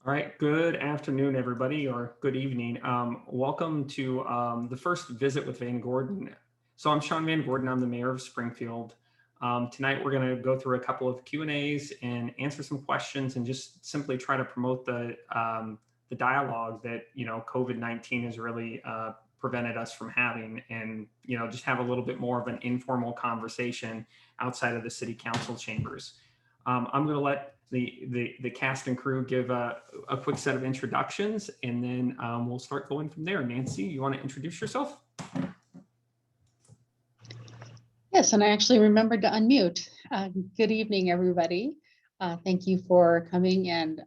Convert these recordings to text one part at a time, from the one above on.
All right, good afternoon, everybody, or good evening. Welcome to the first visit with Van Gordon. So I'm Sean Van Gordon. I'm the mayor of Springfield. Tonight, we're going to go through a couple of Q&As and answer some questions, and just simply try to promote the dialogue that COVID-19 has really prevented us from having, and just have a little bit more of an informal conversation outside of the city council chambers. I'm going to let the cast and crew give a quick set of introductions, and then we'll start going from there. Nancy, you want to introduce yourself? Yes, and I actually remembered to unmute. Good evening, everybody. Thank you for coming and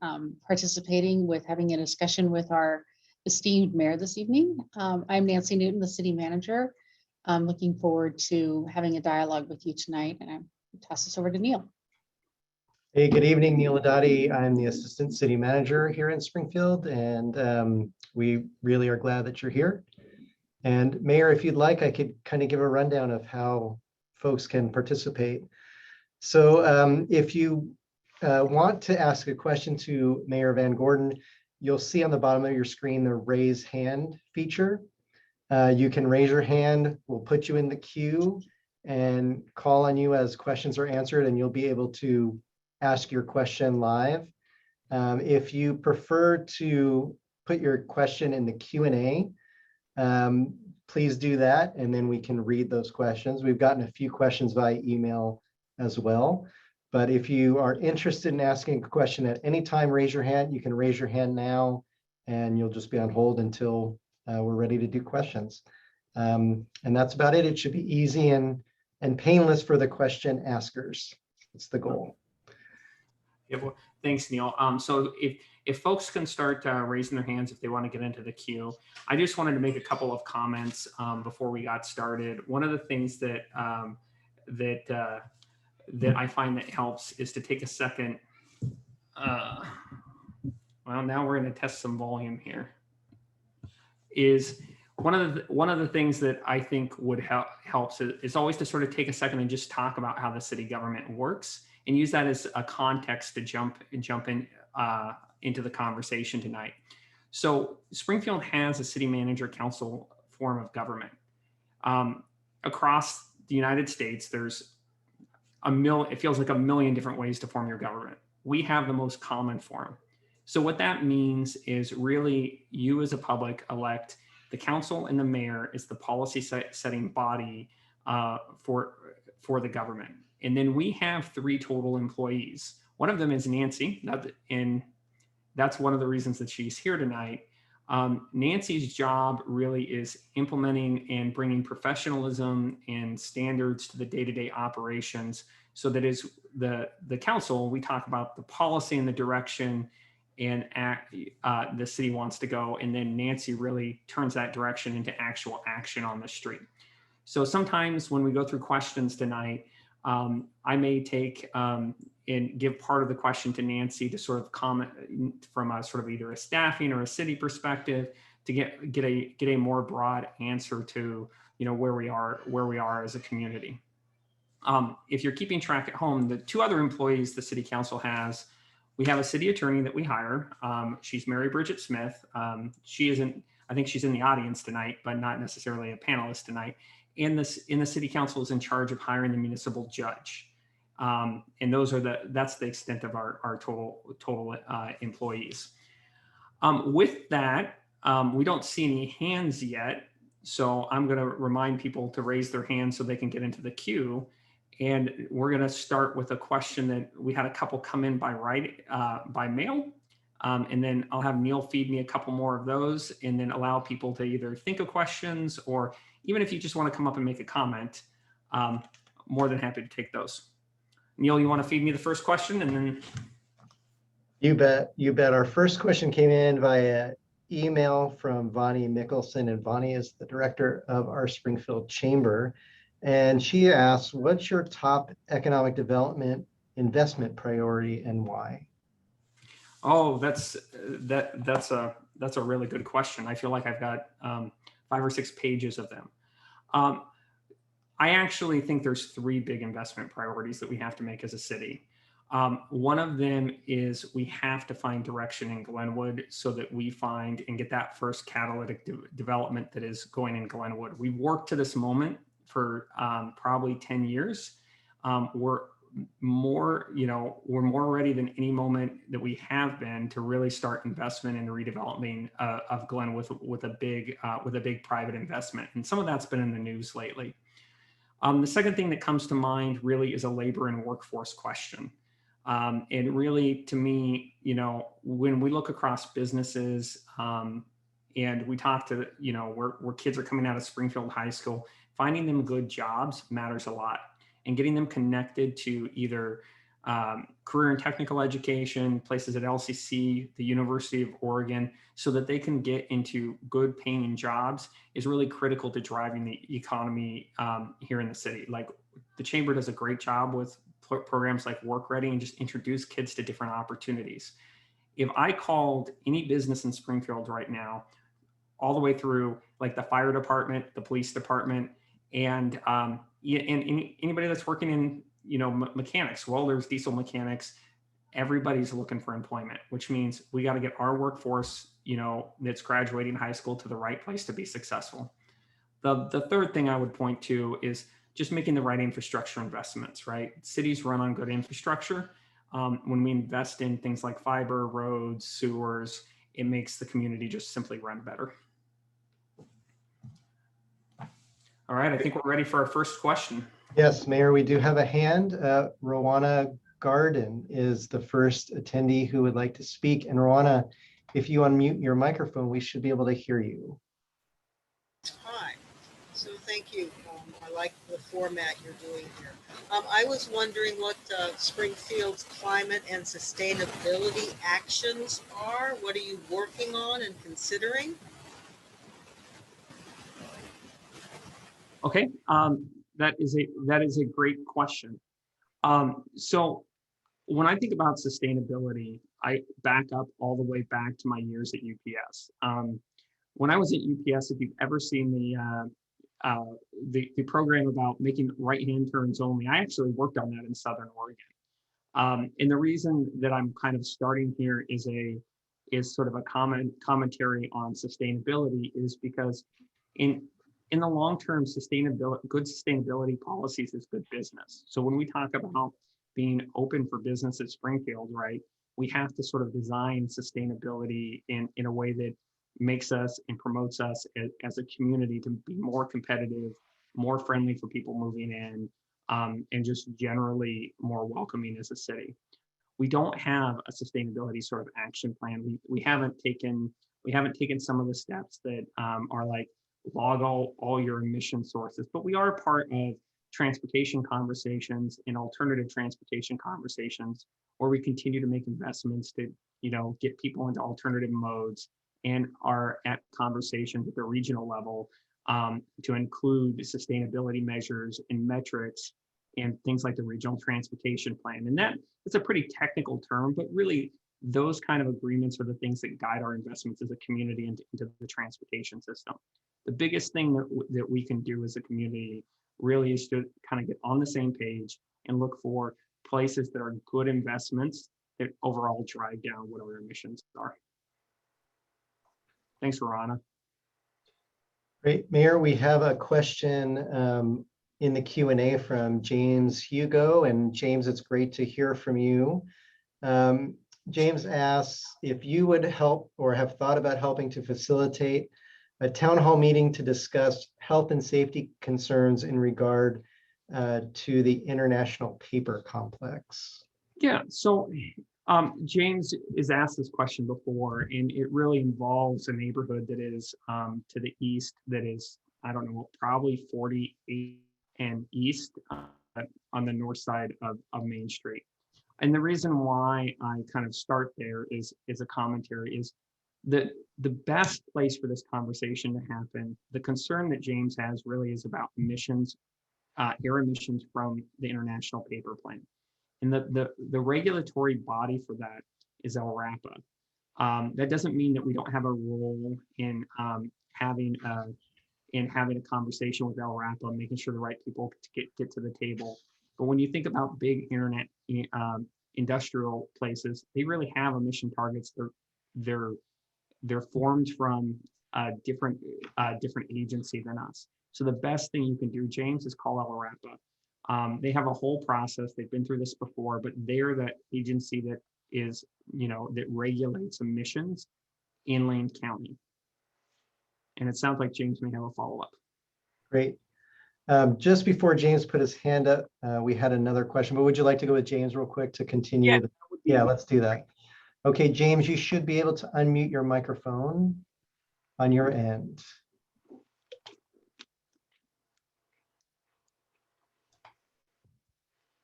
participating with having a discussion with our esteemed mayor this evening. I'm Nancy Newton, the city manager. I'm looking forward to having a dialogue with you tonight, and I toss this over to Neil. Hey, good evening, Neil Adati. I'm the Assistant City Manager here in Springfield, and we really are glad that you're here. And Mayor, if you'd like, I could kind of give a rundown of how folks can participate. So if you want to ask a question to Mayor VanGordon, you'll see on the bottom of your screen the raise hand feature. You can raise your hand, we'll put you in the queue and call on you as questions are answered, and you'll be able to ask your question live. If you prefer to put your question in the Q&A, please do that, and then we can read those questions. We've gotten a few questions via email as well, but if you are interested in asking a question at any time, raise your hand. You can raise your hand now, and you'll just be on hold until we're ready to do questions. And that's about it. It should be easy and painless for the question askers. It's the goal. Yeah, well, thanks, Neil. So if folks can start raising their hands if they want to get into the queue. I just wanted to make a couple of comments before we got started. One of the things that that I find that helps is to take a second. Well, now we're going to test some volume here. Is one of the things that I think would helps is always to sort of take a second and just talk about how the city government works, and use that as a context to jump in into the conversation tonight. So Springfield has a city manager council form of government. Across the United States, there's it feels like a million different ways to form your government. We have the most common form. So what that means is really you as a public elect the council, and the mayor is the policy setting body for the government. And then we have 3 total employees. One of them is Nancy, and that's one of the reasons that she's here tonight. Nancy's job really is implementing and bringing professionalism and standards to the day-to-day operations, so that is the council, we talk about the policy and the direction and the city wants to go, and then Nancy really turns that direction into actual action on the street. So sometimes when we go through questions tonight, I may take and give part of the question to Nancy to sort of comment from a sort of either a staffing or a city perspective to get a more broad answer to where we are as a community. If you're keeping track at home, the 2 other employees the city council has, we have a city attorney that we hire. She's Mary Bridget Smith. She isn't. I think she's in the audience tonight, but not necessarily a panelist tonight. And the city council is in charge of hiring the municipal judge, and that's the extent of our total employees. With that, we don't see any hands yet, so I'm going to remind people to raise their hands so they can get into the queue. And we're going to start with a question that we had a couple come in by mail. And then I'll have Neil feed me a couple more of those, and then allow people to either think of questions, or even if you just want to come up and make a comment, more than happy to take those. Neil, you want to feed me the first question, and then? You bet. You bet. Our first question came in via email from Vonnie Mickelson, and Vonnie is the director of our Springfield Chamber. And she asks, what's your top economic development investment priority and why? Oh, that's a really good question. I feel like I've got 5 or 6 pages of them. I actually think there's 3 big investment priorities that we have to make as a city. One of them is we have to find direction in Glenwood so that we find and get that first catalytic development that is going in Glenwood. We worked to this moment for probably 10 years. We're more ready than any moment that we have been to really start investment in redeveloping of Glenwood with a big private investment. And some of that's been in the news lately. The second thing that comes to mind really is a labor and workforce question. And really, to me, when we look across businesses and we talk to, where kids are coming out of Springfield High School, finding them good jobs matters a lot, and getting them connected to either career and technical education, places at LCC, the University of Oregon, so that they can get into good paying jobs is really critical to driving the economy here in the city. Like, the Chamber does a great job with programs like Work Ready and just introduce kids to different opportunities. If I called any business in Springfield right now, all the way through like the fire department, the police department, and anybody that's working in, mechanics, welders, diesel mechanics, everybody's looking for employment, which means we got to get our workforce, that's graduating high school to the right place to be successful. The third thing I would point to is just making the right infrastructure investments, right? Cities run on good infrastructure. When we invest in things like fiber, roads, sewers, it makes the community just simply run better. All right, I think we're ready for our first question. Yes, Mayor, we do have a hand. Rowana Garden is the first attendee who would like to speak. And Rowana, if you unmute your microphone, we should be able to hear you. Hi, so thank you. I like the format you're doing here. I was wondering what Springfield's climate and sustainability actions are. What are you working on and considering? Okay, that is a great question. So when I think about sustainability, I back up all the way back to my years at UPS. When I was at UPS, if you've ever seen the program about making right-hand turns only, I actually worked on that in Southern Oregon. And the reason that I'm kind of starting here is sort of a commentary on sustainability is because in the long term, good sustainability policies is good business. So when we talk about being open for business at Springfield, right, we have to sort of design sustainability in a way that makes us and promotes us as a community to be more competitive, more friendly for people moving in, and just generally more welcoming as a city. We don't have a sustainability sort of action plan. We haven't taken some of the steps that are like log all your emission sources, but we are part of transportation conversations and alternative transportation conversations where we continue to make investments to, get people into alternative modes, and are at conversations at the regional level to include the sustainability measures and metrics and things like the regional transportation plan. And that's a pretty technical term, but really those kind of agreements are the things that guide our investments as a community into the transportation system. The biggest thing that we can do as a community really is to kind of get on the same page and look for places that are good investments that overall drive down what our emissions are. Thanks, Rana. Great, Mayor, we have a question in the Q&A from James Hugo. And James, it's great to hear from you. James asks if you would help or have thought about helping to facilitate a town hall meeting to discuss health and safety concerns in regard to the International Paper Complex. Yeah, so James has asked this question before, and it really involves a neighborhood that is to the east that is, I don't know, probably 48 and east on the north side of Main Street. And the reason why I kind of start there is a commentary is that the best place for this conversation to happen, the concern that James has really is about emissions, air emissions from the International Paper Plant. And the regulatory body for that is LRAPA. That doesn't mean that we don't have a role in having a conversation with LRAPA, making sure the right people get to the table. But when you think about big industrial places, they really have emission targets. They're formed from a different agency than us. So the best thing you can do, James, is call LRAPA. They have a whole process. They've been through this before, but they're the agency that is, that regulates emissions in Lane County. And it sounds like James may have a follow-up. Great. Just before James put his hand up, we had another question, but would you like to go with James real quick to continue? Yeah, let's do that. Okay, James, you should be able to unmute your microphone on your end.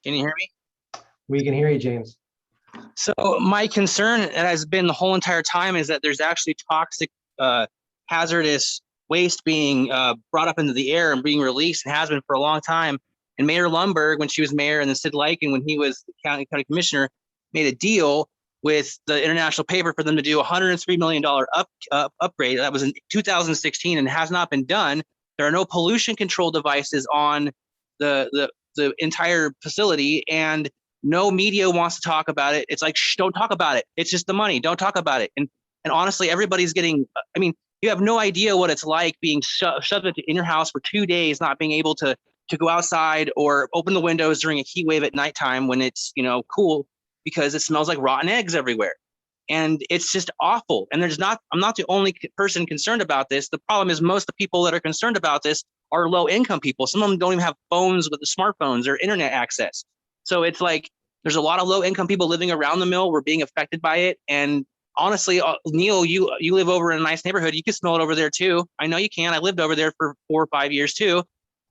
Can you hear me? We can hear you, James. So my concern has been the whole entire time is that there's actually toxic, hazardous waste being brought up into the air and being released, and has been for a long time. And Mayor Lundberg, when she was mayor, and then Sid Lykin, when he was county commissioner, made a deal with the international paper for them to do $103 million upgrade. That was in 2016 and has not been done. There are no pollution control devices on the entire facility, and no media wants to talk about it. It's like, shh, don't talk about it. It's just the money. Don't talk about it. And honestly, everybody's getting, I mean, you have no idea what it's like being shoved in your house for 2 days, not being able to go outside or open the windows during a heat wave at nighttime when it's, cool, because it smells like rotten eggs everywhere. And it's just awful. And I'm not the only person concerned about this. The problem is most of the people that are concerned about this are low income people. Some of them don't even have phones with the smartphones or internet access. So it's like, there's a lot of low income people living around the mill. We're being affected by it. And honestly, Neil, you live over in a nice neighborhood. You can smell it over there too. I know you can. I lived over there for 4 or 5 years too.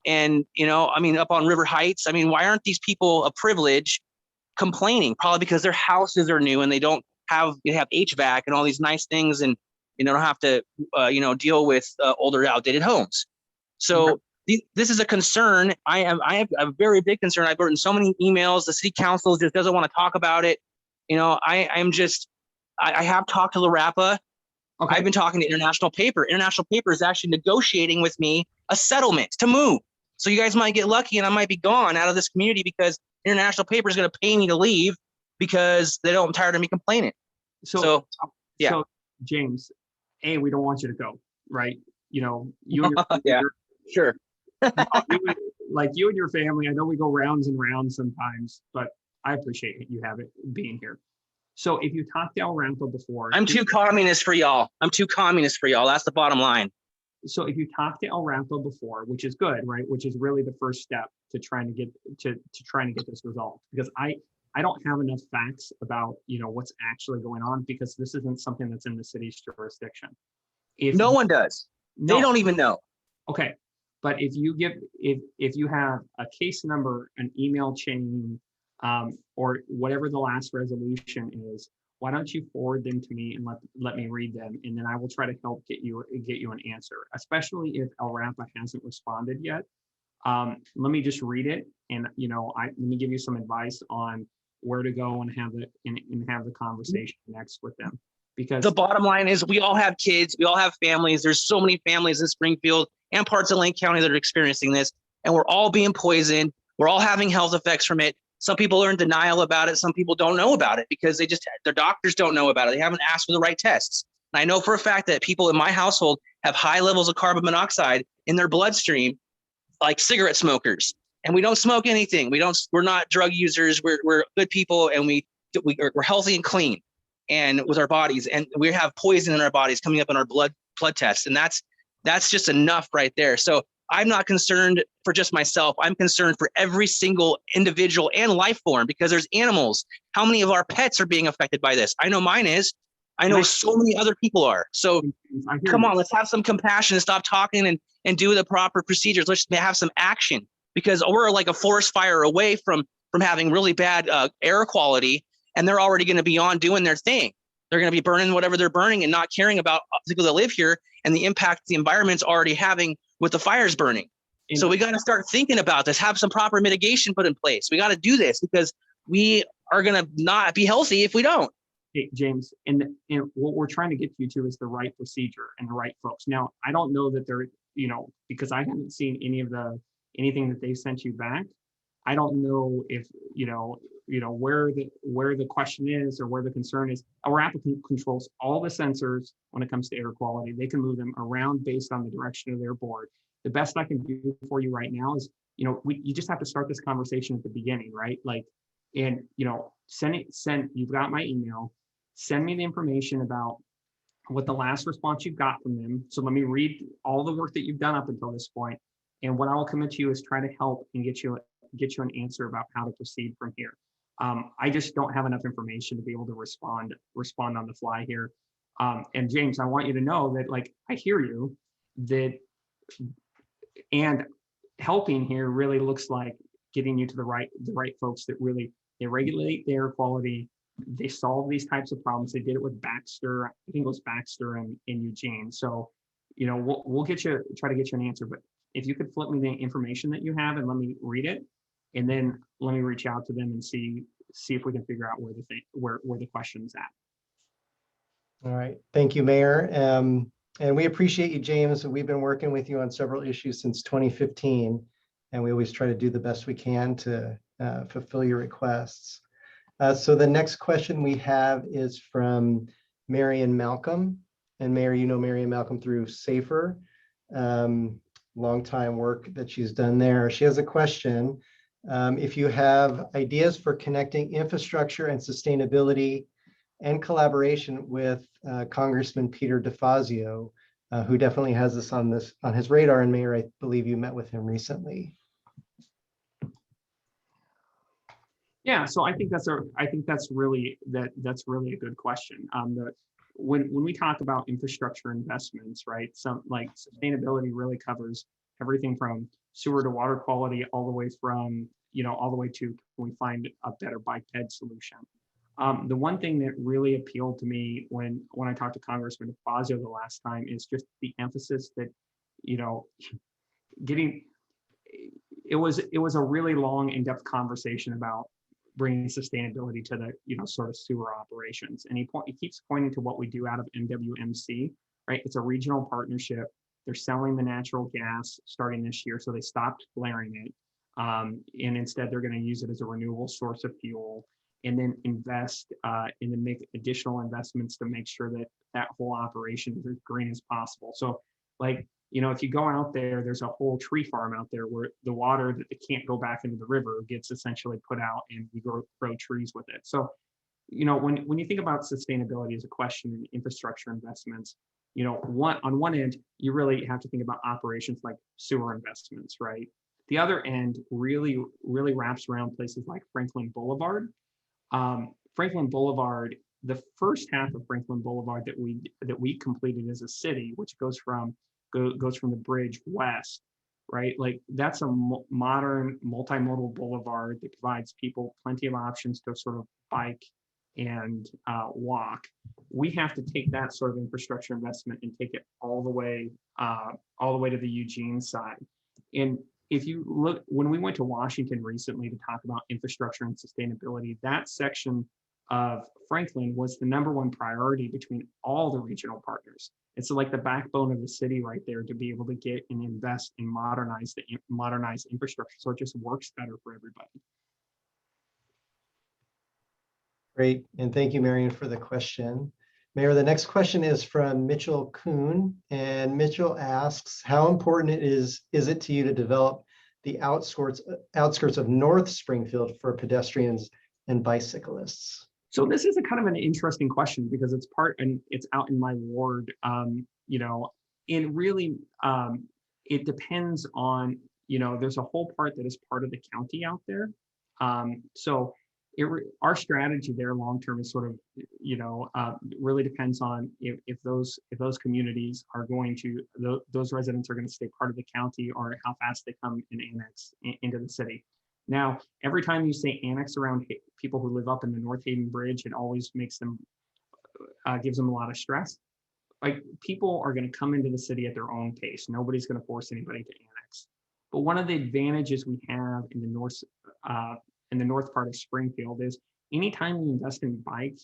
And, up on River Heights, why aren't these people of privilege complaining? Probably because their houses are new and they have HVAC and all these nice things, and don't have to, deal with older, outdated homes. So this is a concern. I have a very big concern. I've written so many emails. The city council just doesn't want to talk about it. I have talked to LRAPA. Okay. I've been talking to International Paper. International Paper is actually negotiating with me a settlement to move. So you guys might get lucky and I might be gone out of this community because International Paper is going to pay me to leave because I'm tired of me complaining. So yeah. So James, we don't want you to go, right? You and yeah, sure. you and your family, I know we go rounds and rounds sometimes, but I appreciate you being here. So if you talked to LRAPA before, I'm too communist for y'all. That's the bottom line. So if you talked to LRAPA before, which is good, right? Which is really the first step to trying to get this resolved, because I don't have enough facts about what's actually going on, because this isn't something that's in the city's jurisdiction. No one does. They don't even know. Okay, but if you have a case number, an email chain, or whatever the last resolution is, why don't you forward them to me and let me read them, and then I will try to help get you an answer, especially if LRAPA hasn't responded yet. Let me just read it, and let me give you some advice on where to go and have the conversation next with them. Because the bottom line is, we all have kids, we all have families. There's so many families in Springfield and parts of Lane County that are experiencing this, and we're all being poisoned. We're all having health effects from it. Some people are in denial about it. Some people don't know about it because their doctors don't know about it. They haven't asked for the right tests. And I know for a fact that people in my household have high levels of carbon monoxide in their bloodstream, like cigarette smokers. And we don't smoke anything. We're not drug users. We're good people, and we're healthy and clean, and with our bodies, and we have poison in our bodies coming up in our blood tests. And that's just enough right there. So I'm not concerned for just myself. I'm concerned for every single individual and life form, because there's animals. How many of our pets are being affected by this? I know mine is. I know so many other people are. So come on, let's have some compassion and stop talking and do the proper procedures. Let's have some action, because we're like a forest fire away from having really bad air quality, and they're already going to be on doing their thing. They're going to be burning whatever they're burning and not caring about people that live here and the impact the environment's already having with the fires burning. So we got to start thinking about this, have some proper mitigation put in place. We got to do this, because we are going to not be healthy if we don't. Hey, James, and what we're trying to get you to is the right procedure and the right folks. Now, I don't know that they're, because I haven't seen anything that they sent you back. I don't know if, where the question is or where the concern is. Our applicant controls all the sensors when it comes to air quality. They can move them around based on the direction of their board. The best I can do for you right now is, you just have to start this conversation at the beginning, right? Like, and you've got my email, send me the information about what the last response you got from them. So let me read all the work that you've done up until this point. And what I will commit to you is try to help and get you an answer about how to proceed from here. I just don't have enough information to be able to respond on the fly here. And James, I want you to know that, like, I hear you, and helping here really looks like getting you to the right folks that really, they regulate the air quality. They solve these types of problems. They did it with Baxter. I think it was Baxter in Eugene. So, we'll try to get you an answer. But if you could flip me the information that you have and let me read it, and then let me reach out to them and see if we can figure out where the question's at. All right, thank you, Mayor. And we appreciate you, James. We've been working with you on several issues since 2015, and we always try to do the best we can to fulfill your requests. So the next question we have is from Marion Malcolm. And Mayor, Marion Malcolm through SAFER, long-time work that she's done there. She has a question. If you have ideas for connecting infrastructure and sustainability and collaboration with Congressman Peter DeFazio, who definitely has this on his radar. And Mayor, I believe you met with him recently. Yeah, so I think that's really a good question. When we talk about infrastructure investments, right? Some like sustainability really covers everything from sewer to water quality, all the way to can we find a better bike ped solution. The one thing that really appealed to me when I talked to Congressman DeFazio the last time is just the emphasis that, it was a really long, in-depth conversation about bringing sustainability to the, sort of sewer operations. And he keeps pointing to what we do out of MWMC, right? It's a regional partnership. They're selling the natural gas starting this year, so they stopped flaring it. And instead, they're going to use it as a renewable source of fuel, and then invest and then make additional investments to make sure that whole operation is as green as possible. So, like, if you go out there's a whole tree farm out there where the water that they can't go back into the river gets essentially put out, and we grow trees with it. So, when you think about sustainability as a question in infrastructure investments, on one end, you really have to think about operations like sewer investments, right? The other end really wraps around places like Franklin Boulevard. Franklin Boulevard, the first half of Franklin Boulevard that we completed as a city, which goes from the bridge west, right? Like, that's a modern multimodal boulevard that provides people plenty of options to sort of bike and walk. We have to take that sort of infrastructure investment and take it all the way to the Eugene side. And if you look, when we went to Washington recently to talk about infrastructure and sustainability, that section of Franklin was the #1 priority between all the regional partners. It's like the backbone of the city right there, to be able to get and invest and modernize infrastructure, so it just works better for everybody. Great, and thank you, Marion, for the question. Mayor, the next question is from Mitchell Kuhn, and Mitchell asks, how important is it to you to develop the outskirts of North Springfield for pedestrians and bicyclists? So this is a kind of an interesting question, because it's out in my ward, and really it depends on, there's a whole part that is part of the county out there. So our strategy there long term is sort of, really depends on if those communities are going to, those residents are going to stay part of the county, or how fast they come and annex into the city. Now, every time you say annex around people who live up in the North Haven Bridge, it always makes them, gives them a lot of stress. Like, people are going to come into the city at their own pace. Nobody's going to force anybody to annex. But one of the advantages we have in the north part of Springfield is anytime we invest in bike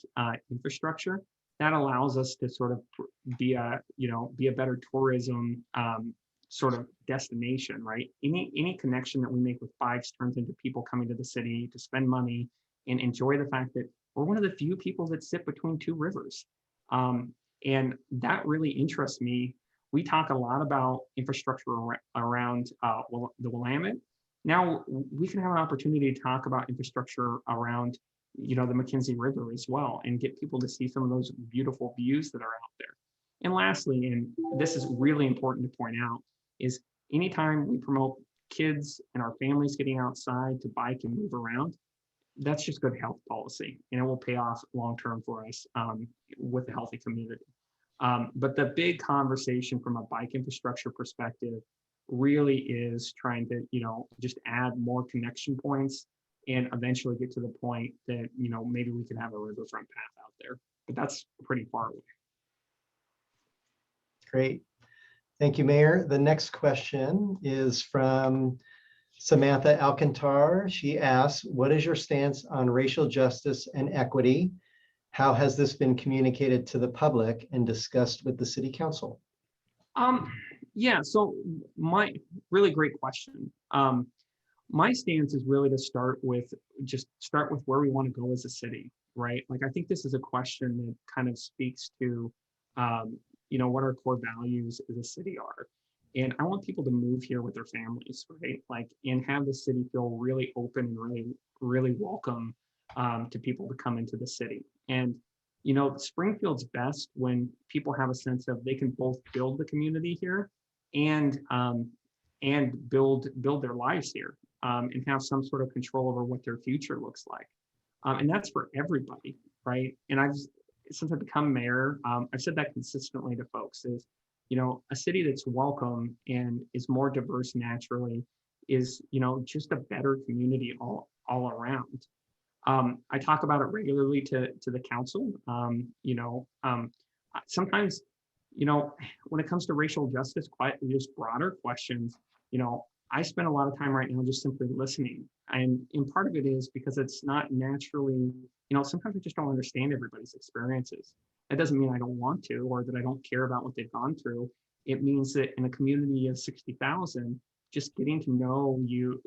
infrastructure, that allows us to sort of be a better tourism sort of destination, right? Any connection that we make with bikes turns into people coming to the city to spend money and enjoy the fact that we're one of the few people that sit between two rivers. And that really interests me. We talk a lot about infrastructure around the Willamette. Now we can have an opportunity to talk about infrastructure around, the McKenzie River as well, and get people to see some of those beautiful views that are out there. And lastly, and this is really important to point out, is anytime we promote kids and our families getting outside to bike and move around, that's just good health policy, and it will pay off long-term for us with a healthy community. But the big conversation from a bike infrastructure perspective really is trying to, just add more connection points and eventually get to the point that, maybe we can have a riverfront path out there, but that's pretty far away. Great. Thank you, Mayor. The next question is from Samantha Alcantar. She asks, what is your stance on racial justice and equity? How has this been communicated to the public and discussed with the city council? Yeah, so my really great question. My stance is really to start with where we want to go as a city, right? Like, I think this is a question that kind of speaks to, what our core values as a city are. And I want people to move here with their families, right? Like, and have the city feel really open and really, really welcome to people to come into the city. And, Springfield's best when people have a sense of they can both build the community here and build their lives here, and have some sort of control over what their future looks like. And that's for everybody, right? And since I've become mayor, I've said that consistently to folks is, a city that's welcome and is more diverse naturally is, just a better community all around. I talk about it regularly to the council. Sometimes, when it comes to racial justice, quite just broader questions, I spend a lot of time right now just simply listening. And part of it is because it's not naturally, sometimes I just don't understand everybody's experiences. That doesn't mean I don't want to, or that I don't care about what they've gone through. It means that in a community of 60,000, just getting to know you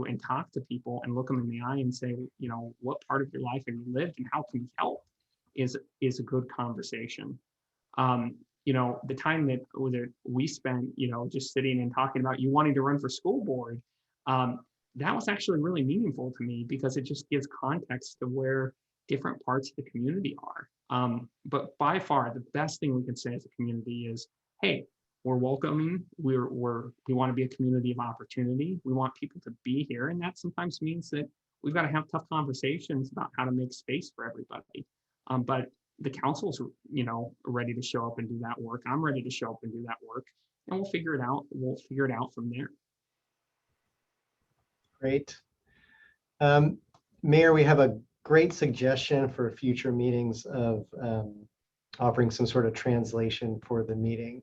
and talk to people and look them in the eye and say, what part of your life have you lived and how can we help is a good conversation. The time that we spent, just sitting and talking about you wanting to run for school board, that was actually really meaningful to me because it just gives context to where different parts of the community are. But by far, the best thing we can say as a community is, hey, we're welcoming. We want to be a community of opportunity. We want people to be here, and that sometimes means that we've got to have tough conversations about how to make space for everybody. But the council's, ready to show up and do that work. I'm ready to show up and do that work, and we'll figure it out. We'll figure it out from there. Great. Mayor, we have a great suggestion for future meetings of offering some sort of translation for the meeting.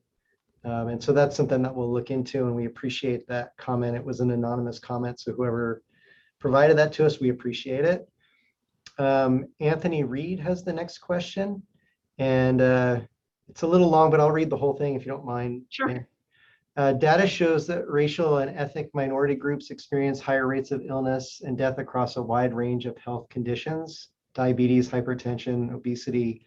And so that's something that we'll look into, and we appreciate that comment. It was an anonymous comment, so whoever provided that to us, we appreciate it. Anthony Reed has the next question, and it's a little long, but I'll read the whole thing if you don't mind. Sure. Data shows that racial and ethnic minority groups experience higher rates of illness and death across a wide range of health conditions, diabetes, hypertension, obesity,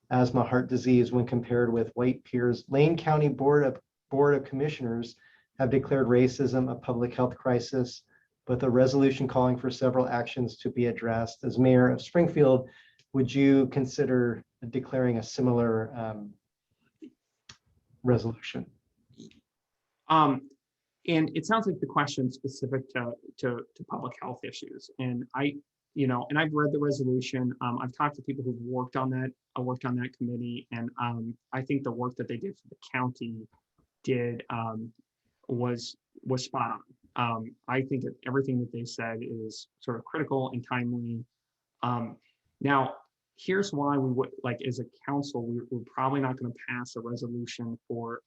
asthma, heart disease, when compared with white peers. Lane County Board of Commissioners have declared racism a public health crisis, with a resolution calling for several actions to be addressed. As mayor of Springfield, would you consider declaring a similar resolution? And it sounds like the question specific to public health issues. And and I've read the resolution. I've talked to people who've worked on that. I worked on that committee, and I think the work that they did for the county was spot on. I think that everything that they said is sort of critical and timely. Now, here's why we would, like, as a council, we're probably not going to pass a resolution for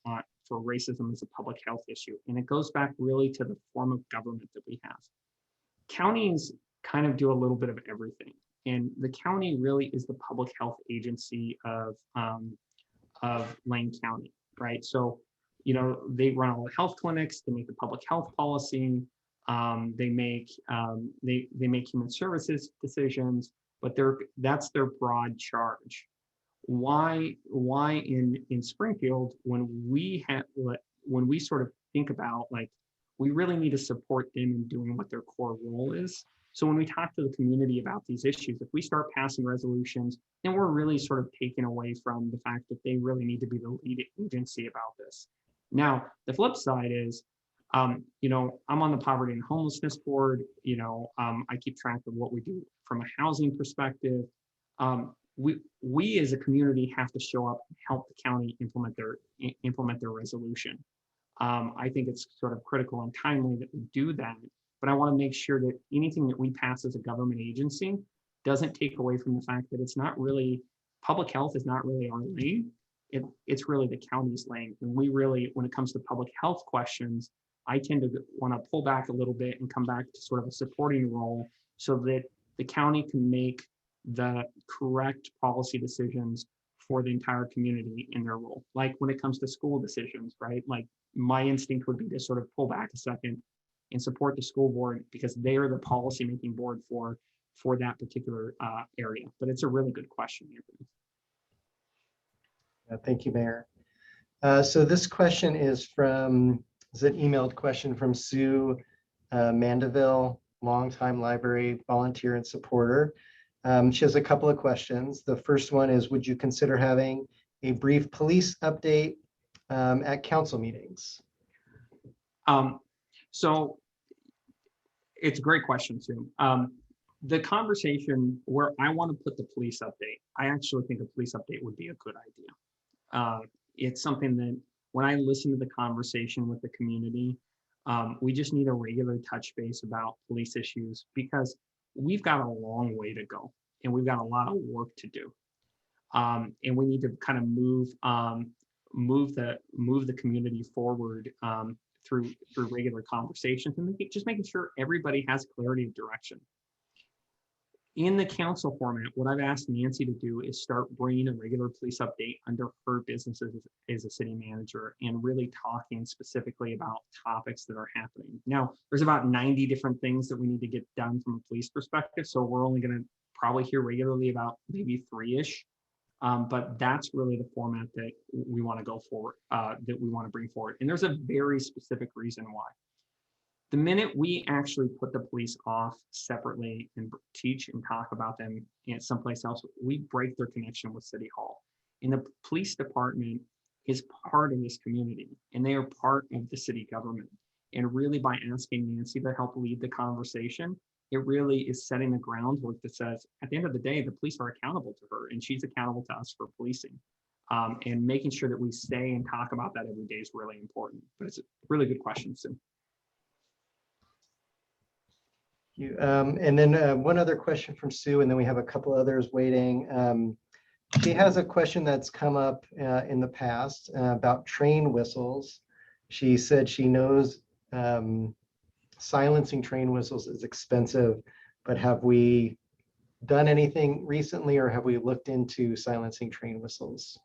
racism as a public health issue. And it goes back really to the form of government that we have. Counties kind of do a little bit of everything. And the county really is the public health agency of Lane County, right? So, they run all the health clinics, they make the public health policy, They make human services decisions, but that's their broad charge. Why in Springfield, when we sort of think about, like, we really need to support them in doing what their core role is. So when we talk to the community about these issues, if we start passing resolutions, then we're really sort of taken away from the fact that they really need to be the lead agency about this. Now, the flip side is, you know, I'm on the Poverty and Homelessness Board. You know, I keep track of what we do from a housing perspective. We as a community have to show up and help the county implement their resolution. I think it's sort of critical and timely that we do that, but I want to make sure that anything that we pass as a government agency doesn't take away from the fact that it's not really, public health is not really our lane. It's really the county's lane. And we really, when it comes to public health questions, I tend to want to pull back a little bit and come back to sort of a supporting role so that the county can make the correct policy decisions for the entire community in their role. Like when it comes to school decisions, right? Like my instinct would be to sort of pull back a second and support the school board because they are the policymaking board for that particular area. But it's a really good question, Anthony. Thank you, Mayor. So this question is an emailed question from Sue Mandeville, longtime library volunteer and supporter. She has a couple of questions. The first one is, would you consider having a brief police update at council meetings? So it's a great question, Sue. The conversation where I want to put the police update, I actually think a police update would be a good idea. It's something that when I listen to the conversation with the community, we just need a regular touch base about police issues because we've got a long way to go and we've got a lot of work to do. And we need to kind of move the community forward through regular conversations and just making sure everybody has clarity of direction. In the council format, what I've asked Nancy to do is start bringing a regular police update under her business as a city manager and really talking specifically about topics that are happening. Now, there's about 90 different things that we need to get done from a police perspective. So we're only going to probably hear regularly about maybe 3-ish. But that's really the format that we want to go forward, that we want to bring forward. And there's a very specific reason why. The minute we actually put the police off separately and teach and talk about them in someplace else, we break their connection with City Hall. And the police department is part of this community and they are part of the city government. And really by asking Nancy to help lead the conversation, it really is setting the groundwork that says, at the end of the day, the police are accountable to her and she's accountable to us for policing. And making sure that we stay and talk about that every day is really important. But it's a really good question, Sue. And then one other question from Sue, and then we have a couple others waiting. She has a question that's come up in the past about train whistles. She said she knows silencing train whistles is expensive, but have we done anything recently or have we looked into silencing train whistles?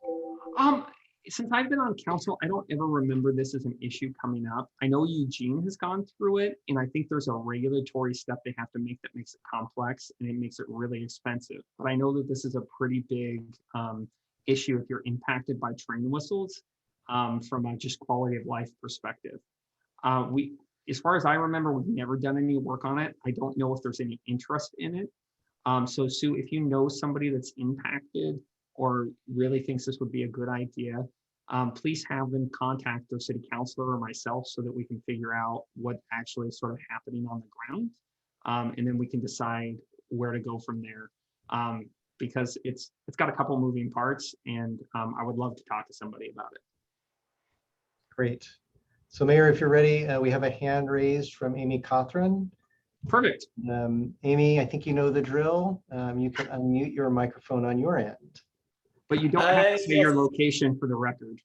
Since I've been on council, I don't ever remember this as an issue coming up. I know Eugene has gone through it, and I think there's a regulatory step they have to make that makes it complex and it makes it really expensive. But I know that this is a pretty big issue if you're impacted by train whistles from a just quality of life perspective. As far as I remember, we've never done any work on it. I don't know if there's any interest in it. So Sue, if you know somebody that's impacted or really thinks this would be a good idea, please have them contact their city councilor or myself so that we can figure out what actually is sort of happening on the ground. And then we can decide where to go from there. Because it's got a couple moving parts and I would love to talk to somebody about it. Great. So Mayor, if you're ready, we have a hand raised from Amy Cothran. Perfect. Amy, I think you know the drill. You can unmute your microphone on your end. But you don't have to say your location for the record.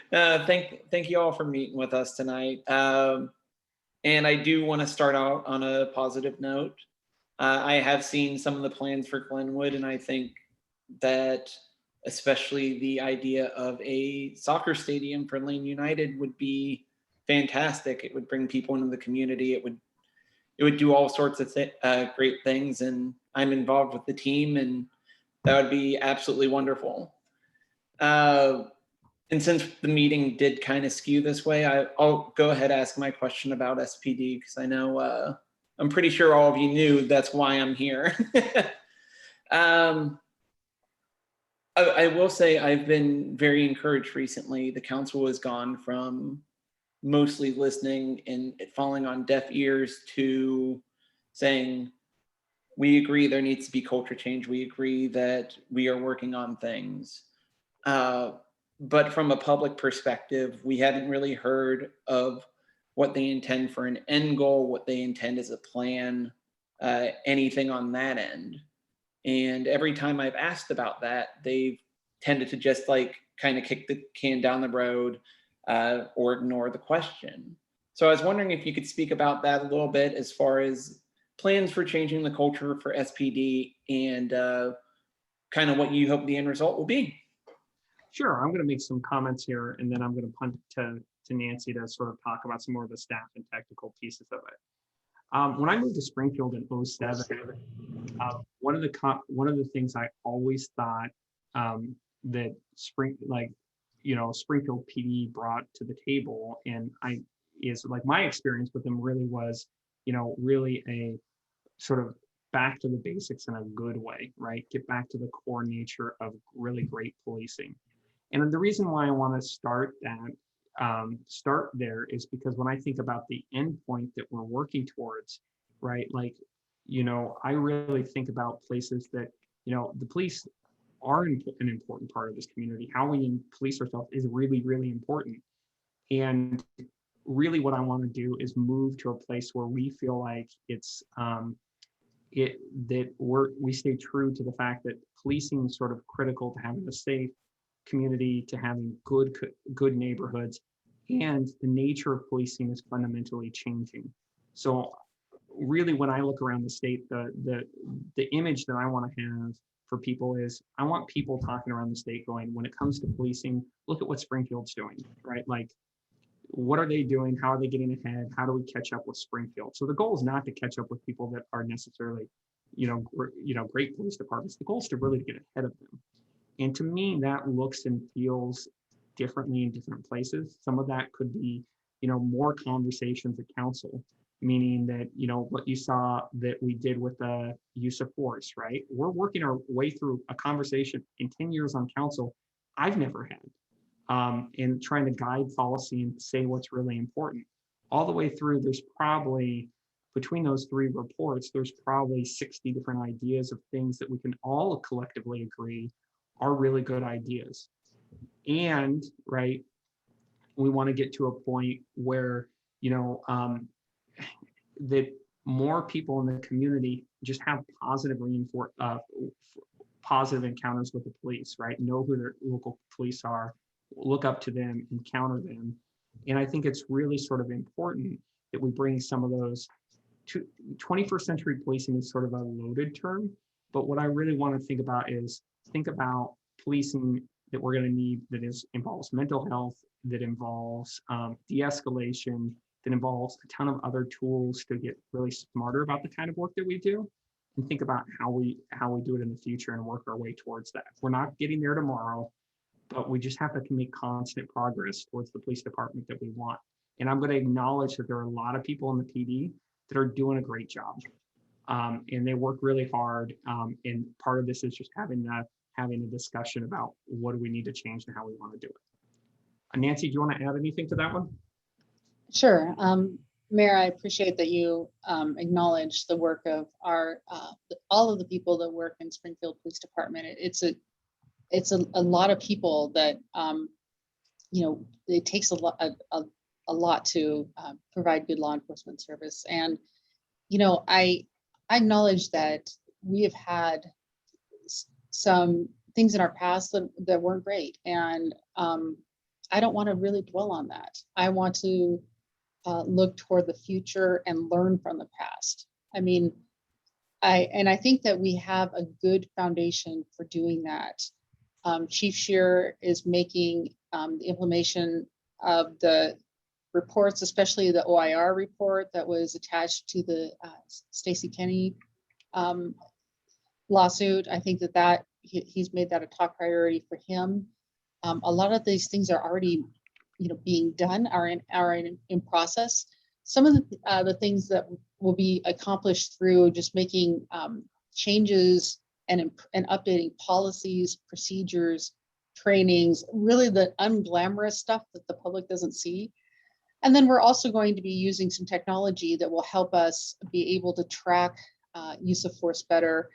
Thank you all for meeting with us tonight. And I do want to start out on a positive note. I have seen some of the plans for Glenwood, and I think that especially the idea of a soccer stadium for Lane United would be fantastic. It would bring people into the community. It would do all sorts of great things. And I'm involved with the team, and that would be absolutely wonderful. And since the meeting did kind of skew this way, I'll go ahead and ask my question about SPD, because I know I'm pretty sure all of you knew that's why I'm here. I will say I've been very encouraged recently. The council has gone from mostly listening and it falling on deaf ears to saying, we agree there needs to be culture change. We agree that we are working on things. But from a public perspective, we haven't really heard of what they intend for an end goal, what they intend as a plan, anything on that end. And every time I've asked about that, they've tended to just like kind of kick the can down the road or ignore the question. So I was wondering if you could speak about that a little bit as far as plans for changing the culture for SPD and kind of what you hope the end result will be. Sure, I'm going to make some comments here, and then I'm going to punt to Nancy to sort of talk about some more of the staff and technical pieces of it. When I moved to Springfield in 2007, one of the things I always thought that Springfield PD brought to the table, and my experience with them really was, really a sort of back to the basics in a good way, right? Get back to the core nature of really great policing. And the reason why I want to start there is because when I think about the endpoint that we're working towards, right? I really think about places that, the police are an important part of this community. How we police ourselves is really, really important. And really what I want to do is move to a place where we feel like it's, we stay true to the fact that policing is sort of critical to having a safe community, to having good neighborhoods, and the nature of policing is fundamentally changing. So really, when I look around the state, the image that I want to have for people is I want people talking around the state going, when it comes to policing, look at what Springfield's doing, right? Like, what are they doing? How are they getting ahead? How do we catch up with Springfield? So the goal is not to catch up with people that are necessarily, great police departments. The goal is to really get ahead of them. And to me, that looks and feels differently in different places. Some of that could be, more conversations at council, meaning that, what you saw that we did with the use of force, right? We're working our way through a conversation in 10 years on council I've never had, and trying to guide policy and say what's really important. All the way through, there's probably, between those three reports, there's probably 60 different ideas of things that we can all collectively agree are really good ideas. And, right, we want to get to a point where, that more people in the community just have positive encounters with the police, right? Know who their local police are, look up to them, encounter them. And I think it's really sort of important that we bring some of those 21st century policing is sort of a loaded term, but what I really want to think about is policing that we're going to need that involves mental health, that involves de-escalation, that involves a ton of other tools to get really smarter about the kind of work that we do, and think about how we do it in the future and work our way towards that. We're not getting there tomorrow, but we just have to make constant progress towards the police department that we want. And I'm going to acknowledge that there are a lot of people in the PD that are doing a great job, and they work really hard. And part of this is just having a discussion about what do we need to change and how we want to do it. Nancy, do you want to add anything to that one? Sure. Mayor, I appreciate that you acknowledge the work of all of the people that work in Springfield Police Department. It's a lot of people that it takes a lot to provide good law enforcement service. And I acknowledge that we have had some things in our past that weren't great, and I don't want to really dwell on that. I want to look toward the future and learn from the past. I mean, I think that we have a good foundation for doing that. Chief Scheer is making the implementation of the reports, especially the OIR report that was attached to the Stacey Kenny lawsuit. I think that he's made that a top priority for him. A lot of these things are already, being done, are in process. Some of the things that will be accomplished through just making changes and updating policies, procedures, trainings, really the unglamorous stuff that the public doesn't see. And then we're also going to be using some technology that will help us be able to track use of force better,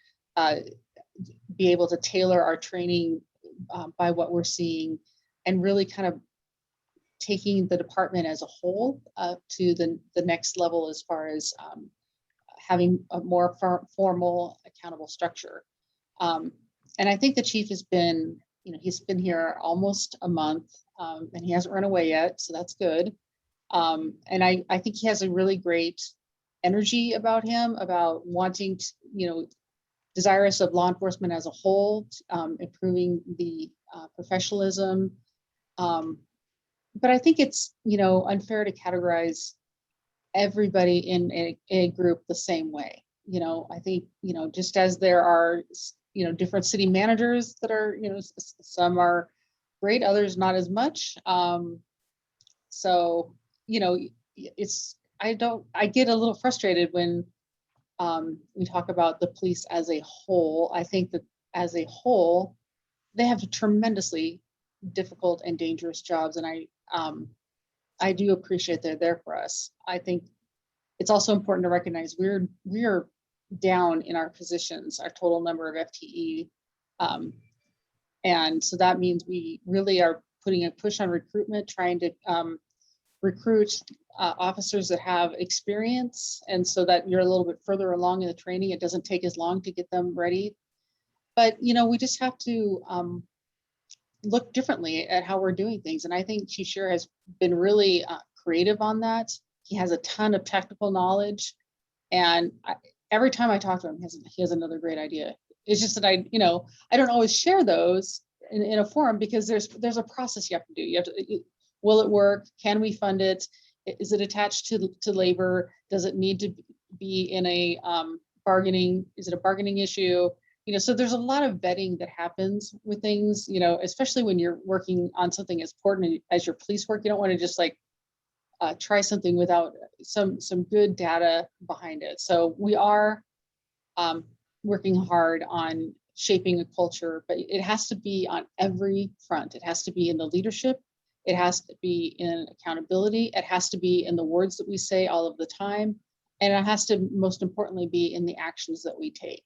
be able to tailor our training by what we're seeing, and really kind of taking the department as a whole to the next level as far as having a more formal, accountable structure. And I think the chief has been, he's been here almost a month, and he hasn't run away yet, so that's good. And I think he has a really great energy about him, about wanting to, desirous of law enforcement as a whole, improving the professionalism. But I think it's, unfair to categorize everybody in a group the same way. I think, just as there are, different city managers that are, some are great, others not as much. So, I get a little frustrated when we talk about the police as a whole. I think that as a whole, they have tremendously difficult and dangerous jobs. And I do appreciate they're there for us. I think it's also important to recognize we're down in our positions, our total number of FTE. And so that means we really are putting a push on recruitment, trying to recruit officers that have experience, and so that you're a little bit further along in the training. It doesn't take as long to get them ready. But, we just have to look differently at how we're doing things. And I think Chief Shearer has been really creative on that. He has a ton of technical knowledge. And every time I talk to him, he has another great idea. It's just that I don't always share those in a forum, because there's a process you have to do. You have to, will it work? Can we fund it? Is it attached to labor? Does it need to be in a bargaining? Is it a bargaining issue? So there's a lot of vetting that happens with things, especially when you're working on something as important as your police work. You don't want to just try something without some good data behind it. So we are working hard on shaping a culture, but it has to be on every front. It has to be in the leadership. It has to be in accountability. It has to be in the words that we say all of the time. And it has to, most importantly, be in the actions that we take.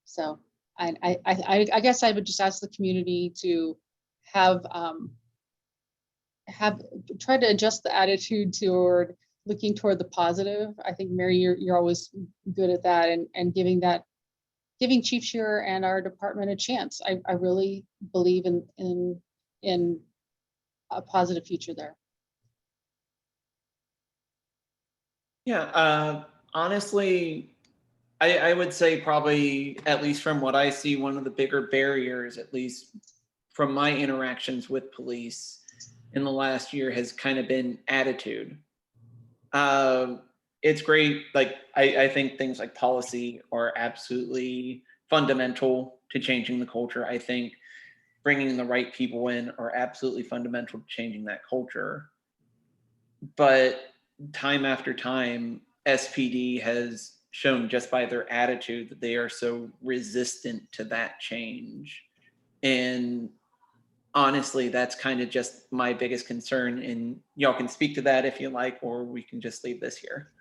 So I guess I would just ask the community to have try to adjust the attitude toward looking toward the positive. I think, Mary, you're always good at that, and giving Chief Shearer and our department a chance. I really believe in a positive future there. Yeah, honestly, I would say probably, at least from what I see, one of the bigger barriers, at least from my interactions with police in the last year, has kind of been attitude. It's great. I think things like policy are absolutely fundamental to changing the culture. I think bringing the right people in are absolutely fundamental to changing that culture. But time after time, SPD has shown just by their attitude that they are so resistant to that change. And honestly, that's kind of just my biggest concern. And y'all can speak to that if you like, or we can just leave this here.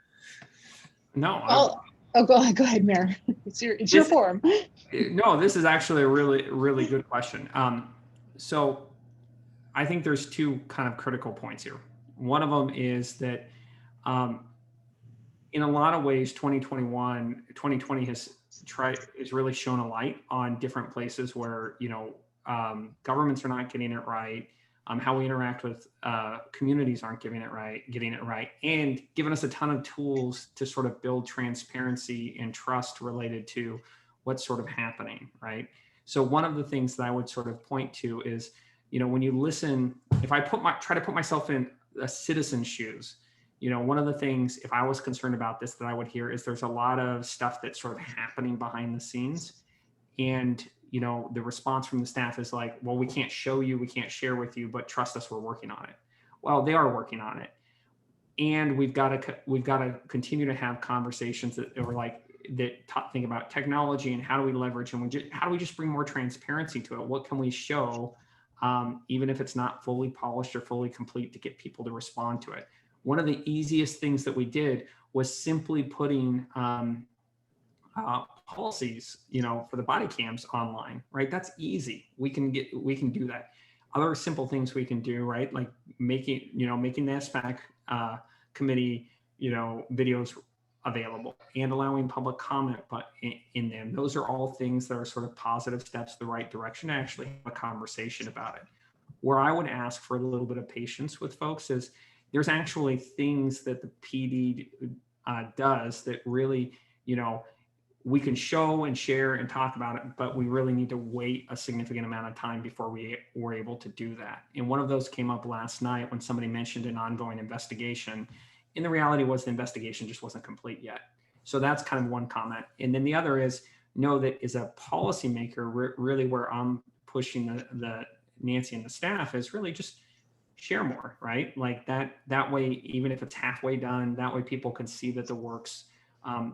No. Go ahead, Mayor. It's your forum. No, this is actually a really, really good question. So I think there's two kind of critical points here. One of them is that in a lot of ways, 2020 has really shown a light on different places where, governments are not getting it right. How we interact with communities aren't getting it right, and given us a ton of tools to sort of build transparency and trust related to what's sort of happening, right? So one of the things that I would sort of point to is, when you listen, if I try to put myself in a citizen's shoes. You know, one of the things, if I was concerned about this, that I would hear is there's a lot of stuff that's sort of happening behind the scenes. And, you know, the response from the staff is like, well, we can't show you, we can't share with you, but trust us, we're working on it. Well, they are working on it. And we've got to continue to have conversations that are like, think about technology and how do we leverage, and how do we just bring more transparency to it? What can we show, even if it's not fully polished or fully complete, to get people to respond to it? One of the easiest things that we did was simply putting policies, you know, for the body cams online, right? That's easy. We can do that. Other simple things we can do, right? Like making the SPAC committee, you know, videos available and allowing public comment but in them. Those are all things that are sort of positive steps the right direction to actually have a conversation about it. Where I would ask for a little bit of patience with folks is there's actually things that the PD does that really, you know, we can show and share and talk about it, but we really need to wait a significant amount of time before we were able to do that. And one of those came up last night when somebody mentioned an ongoing investigation. And the reality was the investigation just wasn't complete yet. So that's kind of one comment. And then the other is, know that as a policymaker, really where I'm pushing the Nancy and the staff is really just share more, right? Like that way, even if it's halfway done, that way people can see that the work's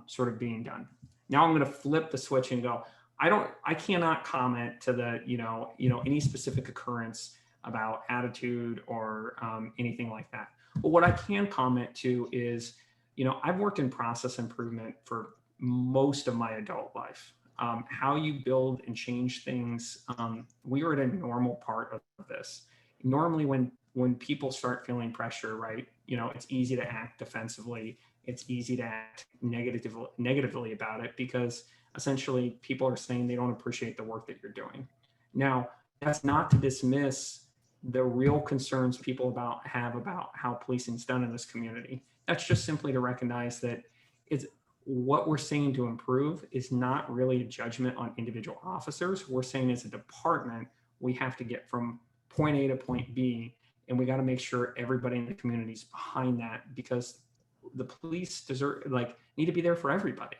sort of being done. Now I'm going to flip the switch and go, I cannot comment to the, you know, any specific occurrence about attitude or anything like that. But what I can comment to is, you know, I've worked in process improvement for most of my adult life. How you build and change things, we are at a normal part of this. Normally when people start feeling pressure, right, you know, it's easy to act defensively. It's easy to act negatively about it because essentially people are saying they don't appreciate the work that you're doing. Now, that's not to dismiss the real concerns people have about how policing is done in this community. That's just simply to recognize that it's what we're saying to improve is not really a judgment on individual officers. We're saying as a department, we have to get from point A to point B, and we got to make sure everybody in the community is behind that because the police need to be there for everybody.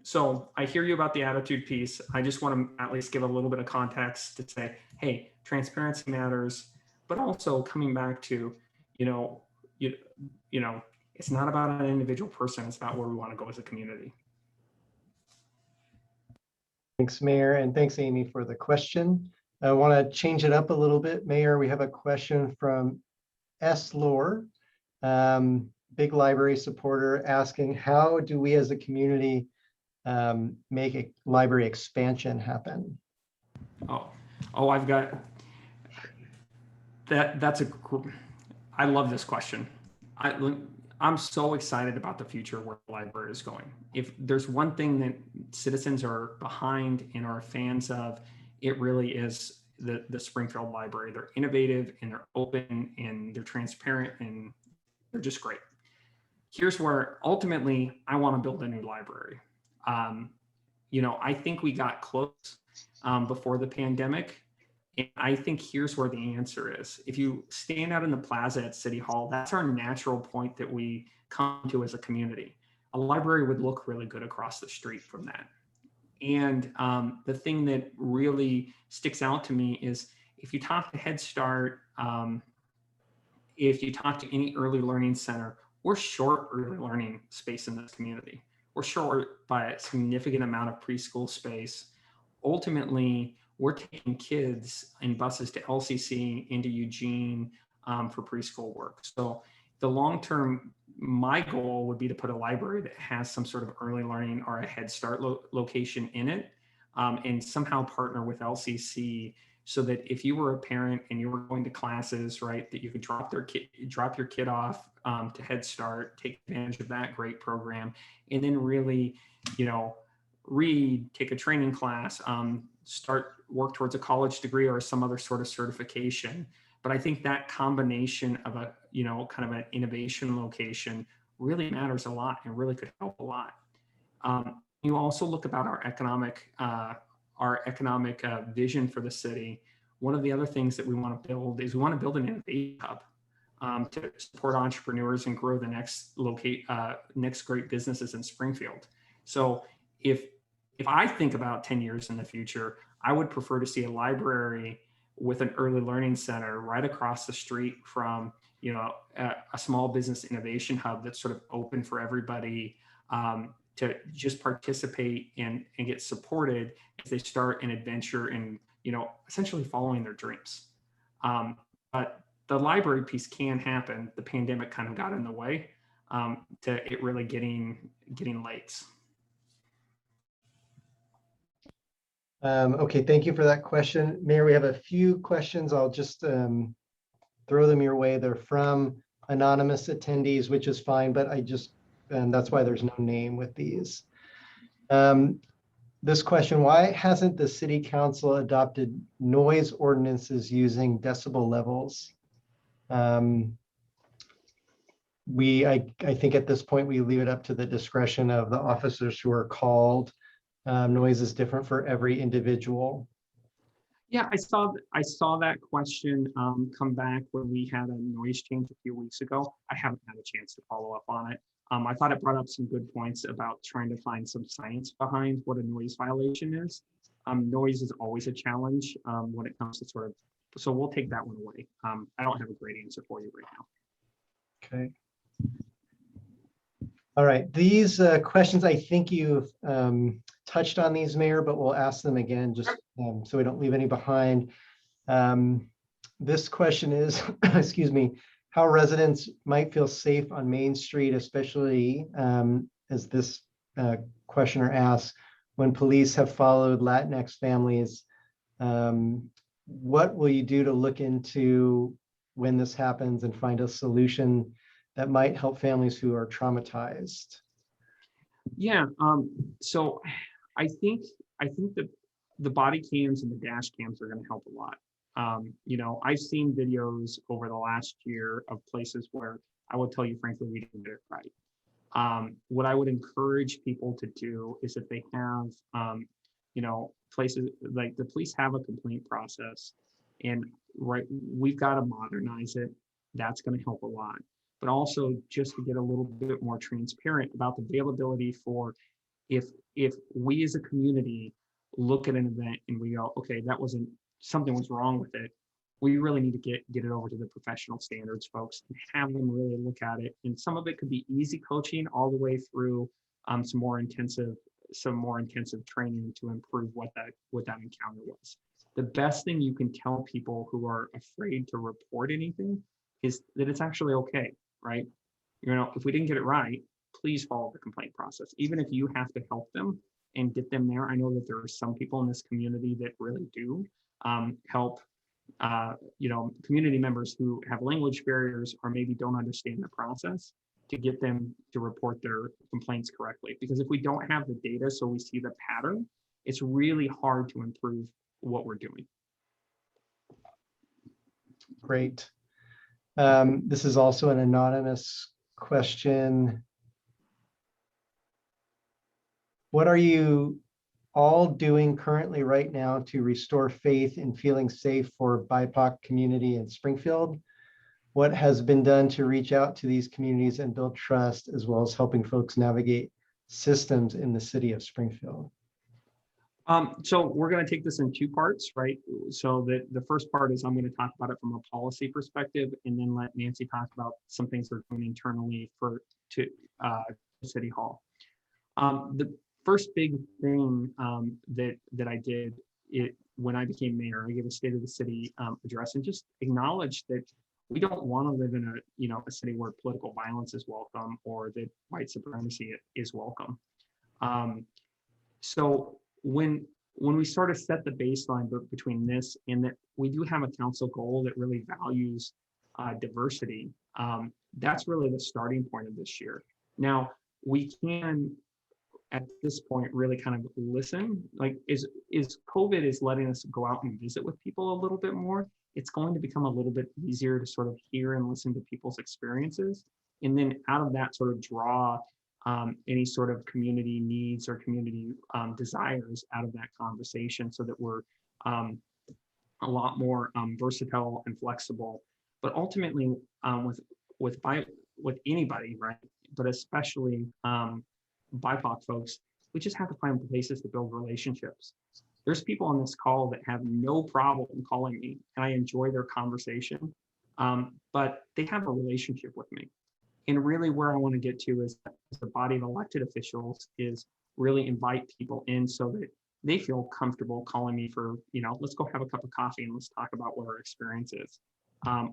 So I hear you about the attitude piece. I just want to at least give a little bit of context to say, hey, transparency matters, but also coming back to, you know, it's not about an individual person. It's about where we want to go as a community. Thanks, Mayor, and thanks, Amy, for the question. I want to change it up a little bit. Mayor, we have a question from S. Lore, big library supporter, asking, how do we as a community make a library expansion happen? Oh, I've got that. I love this question. I'm so excited about the future where the library is going. If there's one thing that citizens are behind and are fans of, it really is the Springfield Library. They're innovative and they're open and they're transparent and they're just great. Here's where ultimately I want to build a new library. You know, I think we got close before the pandemic. And I think here's where the answer is. If you stand out in the plaza at City Hall, that's our natural point that we come to as a community. A library would look really good across the street from that. And the thing that really sticks out to me is if you talk to Head Start, if you talk to any early learning center, we're short early learning space in this community. We're short by a significant amount of preschool space. Ultimately, we're taking kids in buses to LCC into Eugene for preschool work. So the long-term, my goal would be to put a library that has some sort of early learning or a Head Start location in it and somehow partner with LCC so that if you were a parent and you were going to classes, right, that you could drop your kid off to Head Start, take advantage of that great program, and then really, you know, read, take a training class, work towards a college degree or some other sort of certification. But I think that combination of a, you know, kind of an innovation location really matters a lot and really could help a lot. You also look about our economic vision for the city. One of the other things that we want to build is we want to build an innovation hub. to support entrepreneurs and grow the next great businesses in Springfield. So if I think about 10 years in the future, I would prefer to see a library with an early learning center right across the street from, you know, a small business innovation hub that's sort of open for everybody to just participate and get supported as they start an adventure in, you know, essentially following their dreams. But the library piece can happen. The pandemic kind of got in the way to it really getting legs. Okay, thank you for that question. Mayor, we have a few questions. I'll just throw them your way. They're from anonymous attendees, which is fine, but that's why there's no name with these. This question, why hasn't the city council adopted noise ordinances using decibel levels? I think at this point, we leave it up to the discretion of the officers who are called. Noise is different for every individual. Yeah, I saw that question come back when we had a noise change a few weeks ago. I haven't had a chance to follow up on it. I thought it brought up some good points about trying to find some science behind what a noise violation is. Noise is always a challenge when it comes to so we'll take that one away. I don't have a great answer for you right now. Okay. All right, these questions, I think you've touched on these, Mayor, but we'll ask them again just so we don't leave any behind. This question is, excuse me, how residents might feel safe on Main Street, especially as this questioner asks, when police have followed Latinx families. What will you do to look into when this happens and find a solution that might help families who are traumatized? Yeah, so I think that the body cams and the dash cams are going to help a lot. You know, I've seen videos over the last year of places where I will tell you, frankly, we didn't get it right. What I would encourage people to do is if they have, you know, places like the police have a complaint process, and we've got to modernize it. That's going to help a lot. But also just to get a little bit more transparent about the availability for if we as a community look at an event and we go, okay, something was wrong with it. We really need to get it over to the professional standards folks and have them really look at it. And some of it could be easy coaching all the way through some more intensive training to improve what that encounter was. The best thing you can tell people who are afraid to report anything is that it's actually okay, right? You know, if we didn't get it right, please follow the complaint process. Even if you have to help them and get them there. I know that there are some people in this community that really do help, you know, community members who have language barriers or maybe don't understand the process to get them to report their complaints correctly. Because if we don't have the data, so we see the pattern, it's really hard to improve what we're doing. Great. This is also an anonymous question. What are you all doing currently right now to restore faith in feeling safe for BIPOC community in Springfield? What has been done to reach out to these communities and build trust, as well as helping folks navigate systems in the city of Springfield? So we're going to take this in two parts, right? So the first part is I'm going to talk about it from a policy perspective, and then let Nancy talk about some things we're doing internally to City Hall. The first big thing that I did when I became mayor, I gave a State of the City address and just acknowledged that we don't want to live in a city where political violence is welcome or that white supremacy is welcome. So when we sort of set the baseline between this and that we do have a council goal that really values diversity, that's really the starting point of this year. Now, we can, at this point, really kind of listen, like is COVID is letting us go out and visit with people a little bit more. It's going to become a little bit easier to sort of hear and listen to people's experiences. And then out of that sort of draw any sort of community needs or community desires out of that conversation so that we're a lot more versatile and flexible But ultimately, with anybody, right? But especially BIPOC folks, we just have to find places to build relationships. There's people on this call that have no problem calling me, and I enjoy their conversation, but they have a relationship with me. And really where I want to get to is the body of elected officials is really invite people in so that they feel comfortable calling me for, let's go have a cup of coffee and let's talk about what our experience is.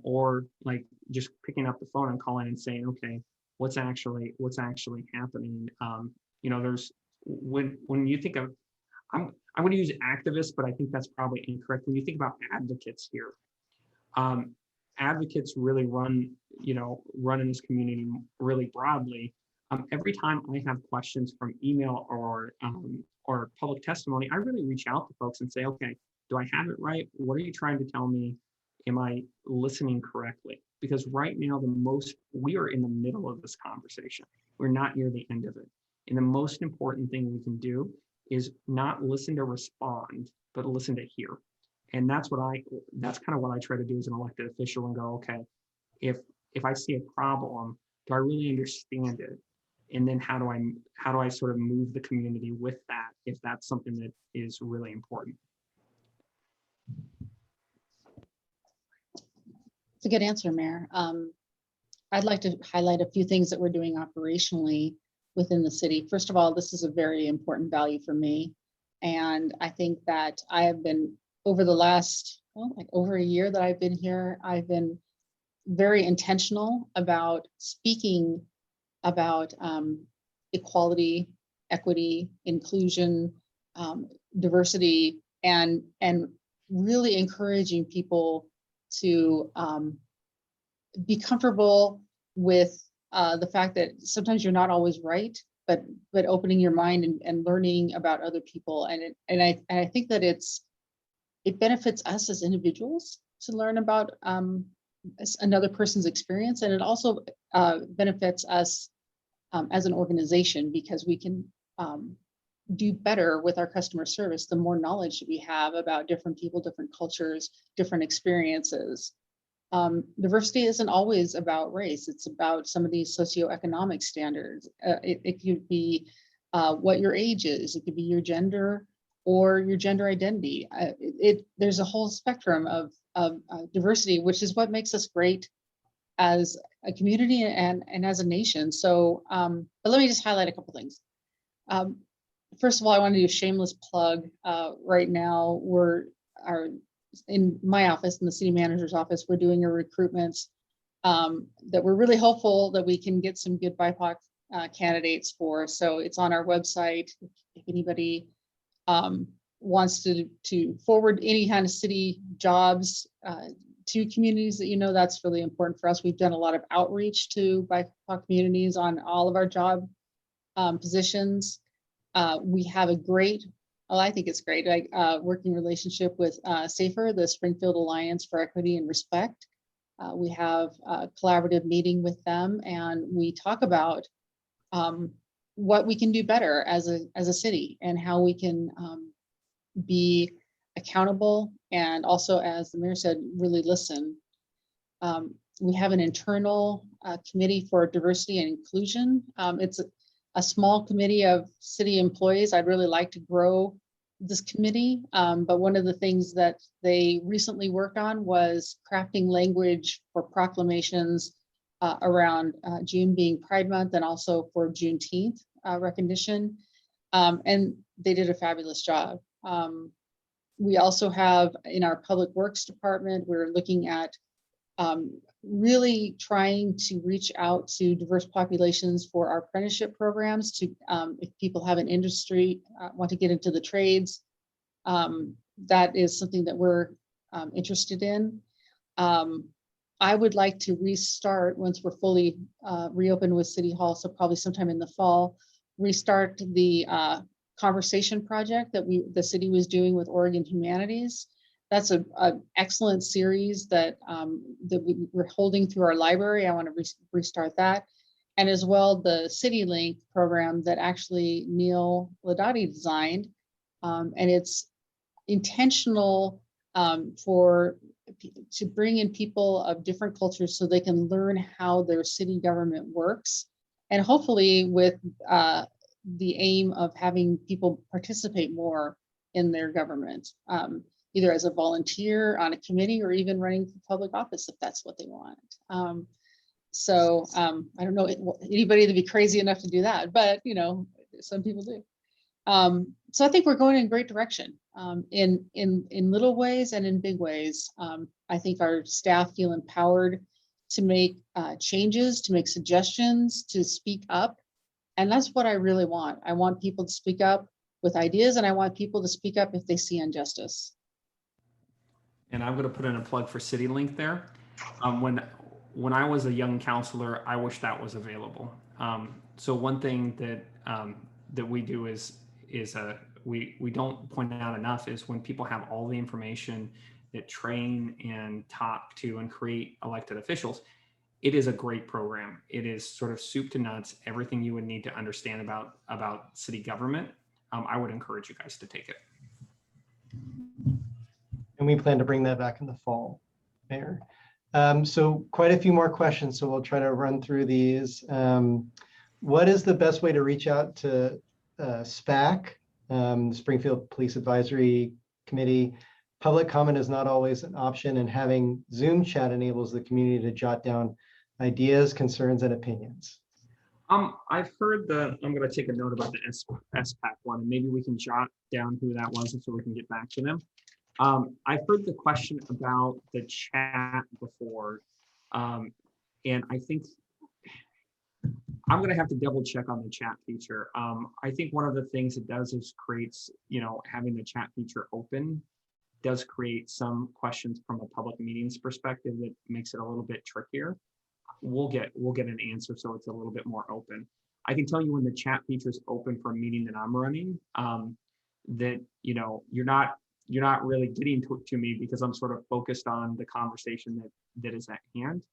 Or like just picking up the phone and calling and saying, okay, what's actually happening? There's when you think of, I'm going to use activists, but I think that's probably incorrect. When you think about advocates here, advocates really run in this community really broadly. Every time I have questions from email or public testimony, I really reach out to folks and say, okay, do I have it right? What are you trying to tell me? Am I listening correctly? Because right now, we are in the middle of this conversation. We're not near the end of it. And the most important thing we can do is not listen to respond, but listen to hear. And that's kind of what I try to do as an elected official and go, okay, if I see a problem, do I really understand it? And then how do I sort of move the community with that if that's something that is really important? It's a good answer, Mayor. I'd like to highlight a few things that we're doing operationally within the city. First of all, this is a very important value for me. And I think that I have been, over the last, over a year that I've been here, I've been very intentional about speaking about equality, equity, inclusion, diversity, and really encouraging people to be comfortable with the fact that sometimes you're not always right, but opening your mind and learning about other people. And I think that it benefits us as individuals to learn about another person's experience, and it also benefits us as an organization, because we can do better with our customer service the more knowledge we have about different people, different cultures, different experiences. Diversity isn't always about race. It's about some of these socioeconomic standards. It could be what your age is. It could be your gender or your gender identity. There's a whole spectrum of diversity, which is what makes us great as a community and as a nation. So, but let me just highlight a couple things. First of all, I want to do a shameless plug. Right now, in my office, in the city manager's office, we're doing a recruitment that we're really hopeful that we can get some good BIPOC candidates for. So it's on our website. If anybody wants to forward any kind of city jobs to communities that that's really important for us. We've done a lot of outreach to BIPOC communities on all of our job positions. We have a great, I think it's great, working relationship with SAFER, the Springfield Alliance for Equity and Respect. We have a collaborative meeting with them, and we talk about what we can do better as a city and how we can be accountable, and also, as the mayor said, really listen. We have an internal committee for diversity and inclusion. It's a small committee of city employees. I'd really like to grow this committee, but one of the things that they recently worked on was crafting language for proclamations around June being Pride Month, and also for Juneteenth recognition, and they did a fabulous job. We also have in our Public Works Department, we're looking at really trying to reach out to diverse populations for our apprenticeship programs to, if people have an industry, want to get into the trades, that is something that we're interested in. I would like to restart, once we're fully reopened with City Hall, so probably sometime in the fall, restart the conversation project that the city was doing with Oregon Humanities. That's an excellent series that we're holding through our library. I want to restart that. And as well, the City Link program that actually Neil Ladati designed. And it's intentional to bring in people of different cultures so they can learn how their city government works, and hopefully with the aim of having people participate more in their government, either as a volunteer on a committee or even running for public office if that's what they want. I don't know anybody to be crazy enough to do that, but you know, some people do. So I think we're going in a great direction in little ways and in big ways. I think our staff feel empowered to make changes, to make suggestions, to speak up. And that's what I really want. I want people to speak up with ideas, and I want people to speak up if they see injustice. And I'm going to put in a plug for CityLink there. When I was a young counselor, I wish that was available. So one thing that we do is we don't point out enough is when people have all the information that train and talk to and create elected officials, it is a great program. It is sort of soup to nuts, everything you would need to understand about city government. I would encourage you guys to take it. And we plan to bring that back in the fall, Mayor. So quite a few more questions, so we'll try to run through these. What is the best way to reach out to SPAC, Springfield Police Advisory Committee? Public comment is not always an option, and having Zoom chat enables the community to jot down ideas, concerns, and opinions. I've heard I'm going to take a note about the SPAC one, and maybe we can jot down who that was so we can get back to them. I've heard the question about the chat before, and I think I'm going to have to double check on the chat feature. I think one of the things it does is creates, having the chat feature open does create some questions from a public meetings perspective that makes it a little bit trickier. We'll get an answer so it's a little bit more open. I can tell you when the chat feature is open for a meeting that I'm running, that you're not really getting to me because I'm sort of focused on the conversation that is at hand.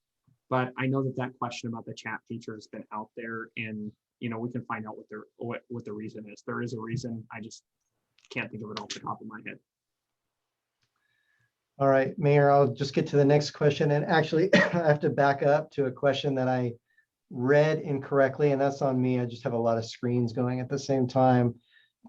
But I know that question about the chat feature has been out there, and we can find out what the reason is. There is a reason. I just can't think of it off the top of my head. All right, Mayor, I'll just get to the next question. And actually, I have to back up to a question that I read incorrectly, and that's on me. I just have a lot of screens going at the same time.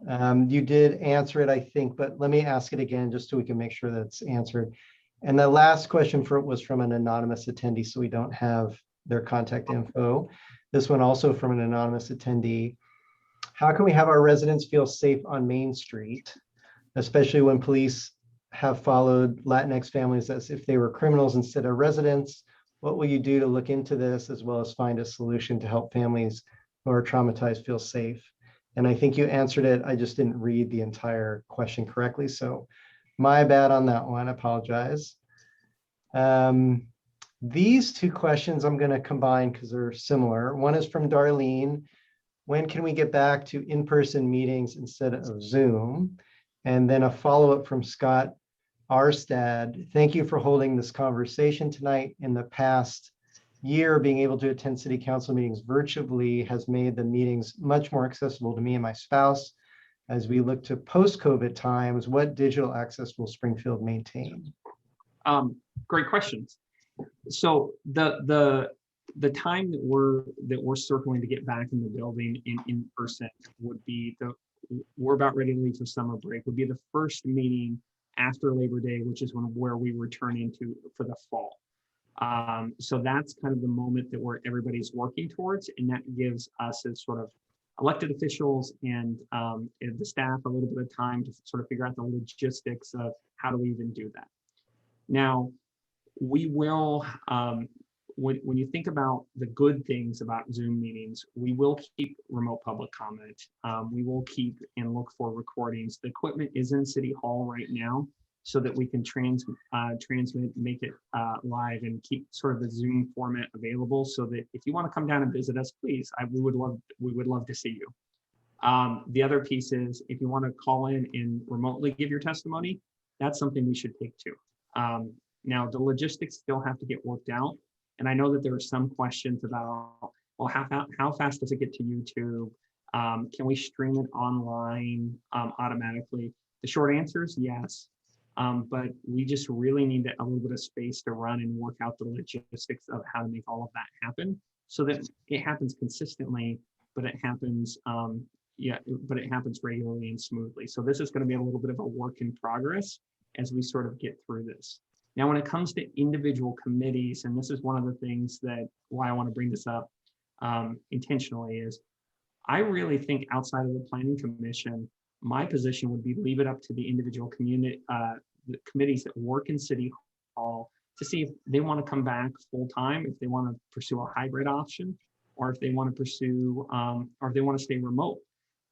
You did answer it, I think, but let me ask it again just so we can make sure that it's answered. And the last question was from an anonymous attendee, so we don't have their contact info. This one also from an anonymous attendee. How can we have our residents feel safe on Main Street, especially when police have followed Latinx families as if they were criminals instead of residents? What will you do to look into this as well as find a solution to help families who are traumatized feel safe? And I think you answered it. I just didn't read the entire question correctly. So my bad on that one, I apologize. These two questions I'm gonna combine because they're similar. One is from Darlene. When can we get back to in-person meetings instead of Zoom? And then a follow-up from Scott Arstad. Thank you for holding this conversation tonight. In the past year, being able to attend city council meetings virtually has made the meetings much more accessible to me and my spouse. As we look to post-COVID times, what digital access will Springfield maintain? Great questions. So the time that we're circling to get back in the building in person would be we're about ready to leave for summer break, would be the first meeting after Labor Day, which is where we return into for the fall. So that's kind of the moment that everybody's working towards, and that gives us as sort of elected officials and the staff a little bit of time to sort of figure out the logistics of how do we even do that. Now, we will, when you think about the good things about Zoom meetings, we will keep remote public comment. We will keep and look for recordings. The equipment is in City Hall right now so that we can transmit, make it live and keep sort of the Zoom format available so that if you want to come down and visit us, please, we would love to see you. The other piece is if you want to call in and remotely give your testimony, that's something we should take too. Now, the logistics still have to get worked out. And I know that there are some questions about, well, how fast does it get to YouTube? Can we stream it online automatically? The short answer is yes. But we just really need a little bit of space to run and work out the logistics of how to make all of that happen so that it happens consistently, but it happens, but it happens regularly and smoothly. So this is going to be a little bit of a work in progress as we sort of get through this. Now, when it comes to individual committees, and this is one of the things that why I want to bring this up intentionally is I really think outside of the Planning Commission, my position would be leave it up to the individual community, the committees that work in City Hall to see if they want to come back full time, if they want to pursue a hybrid option, or if they want to pursue, or if they want to stay remote.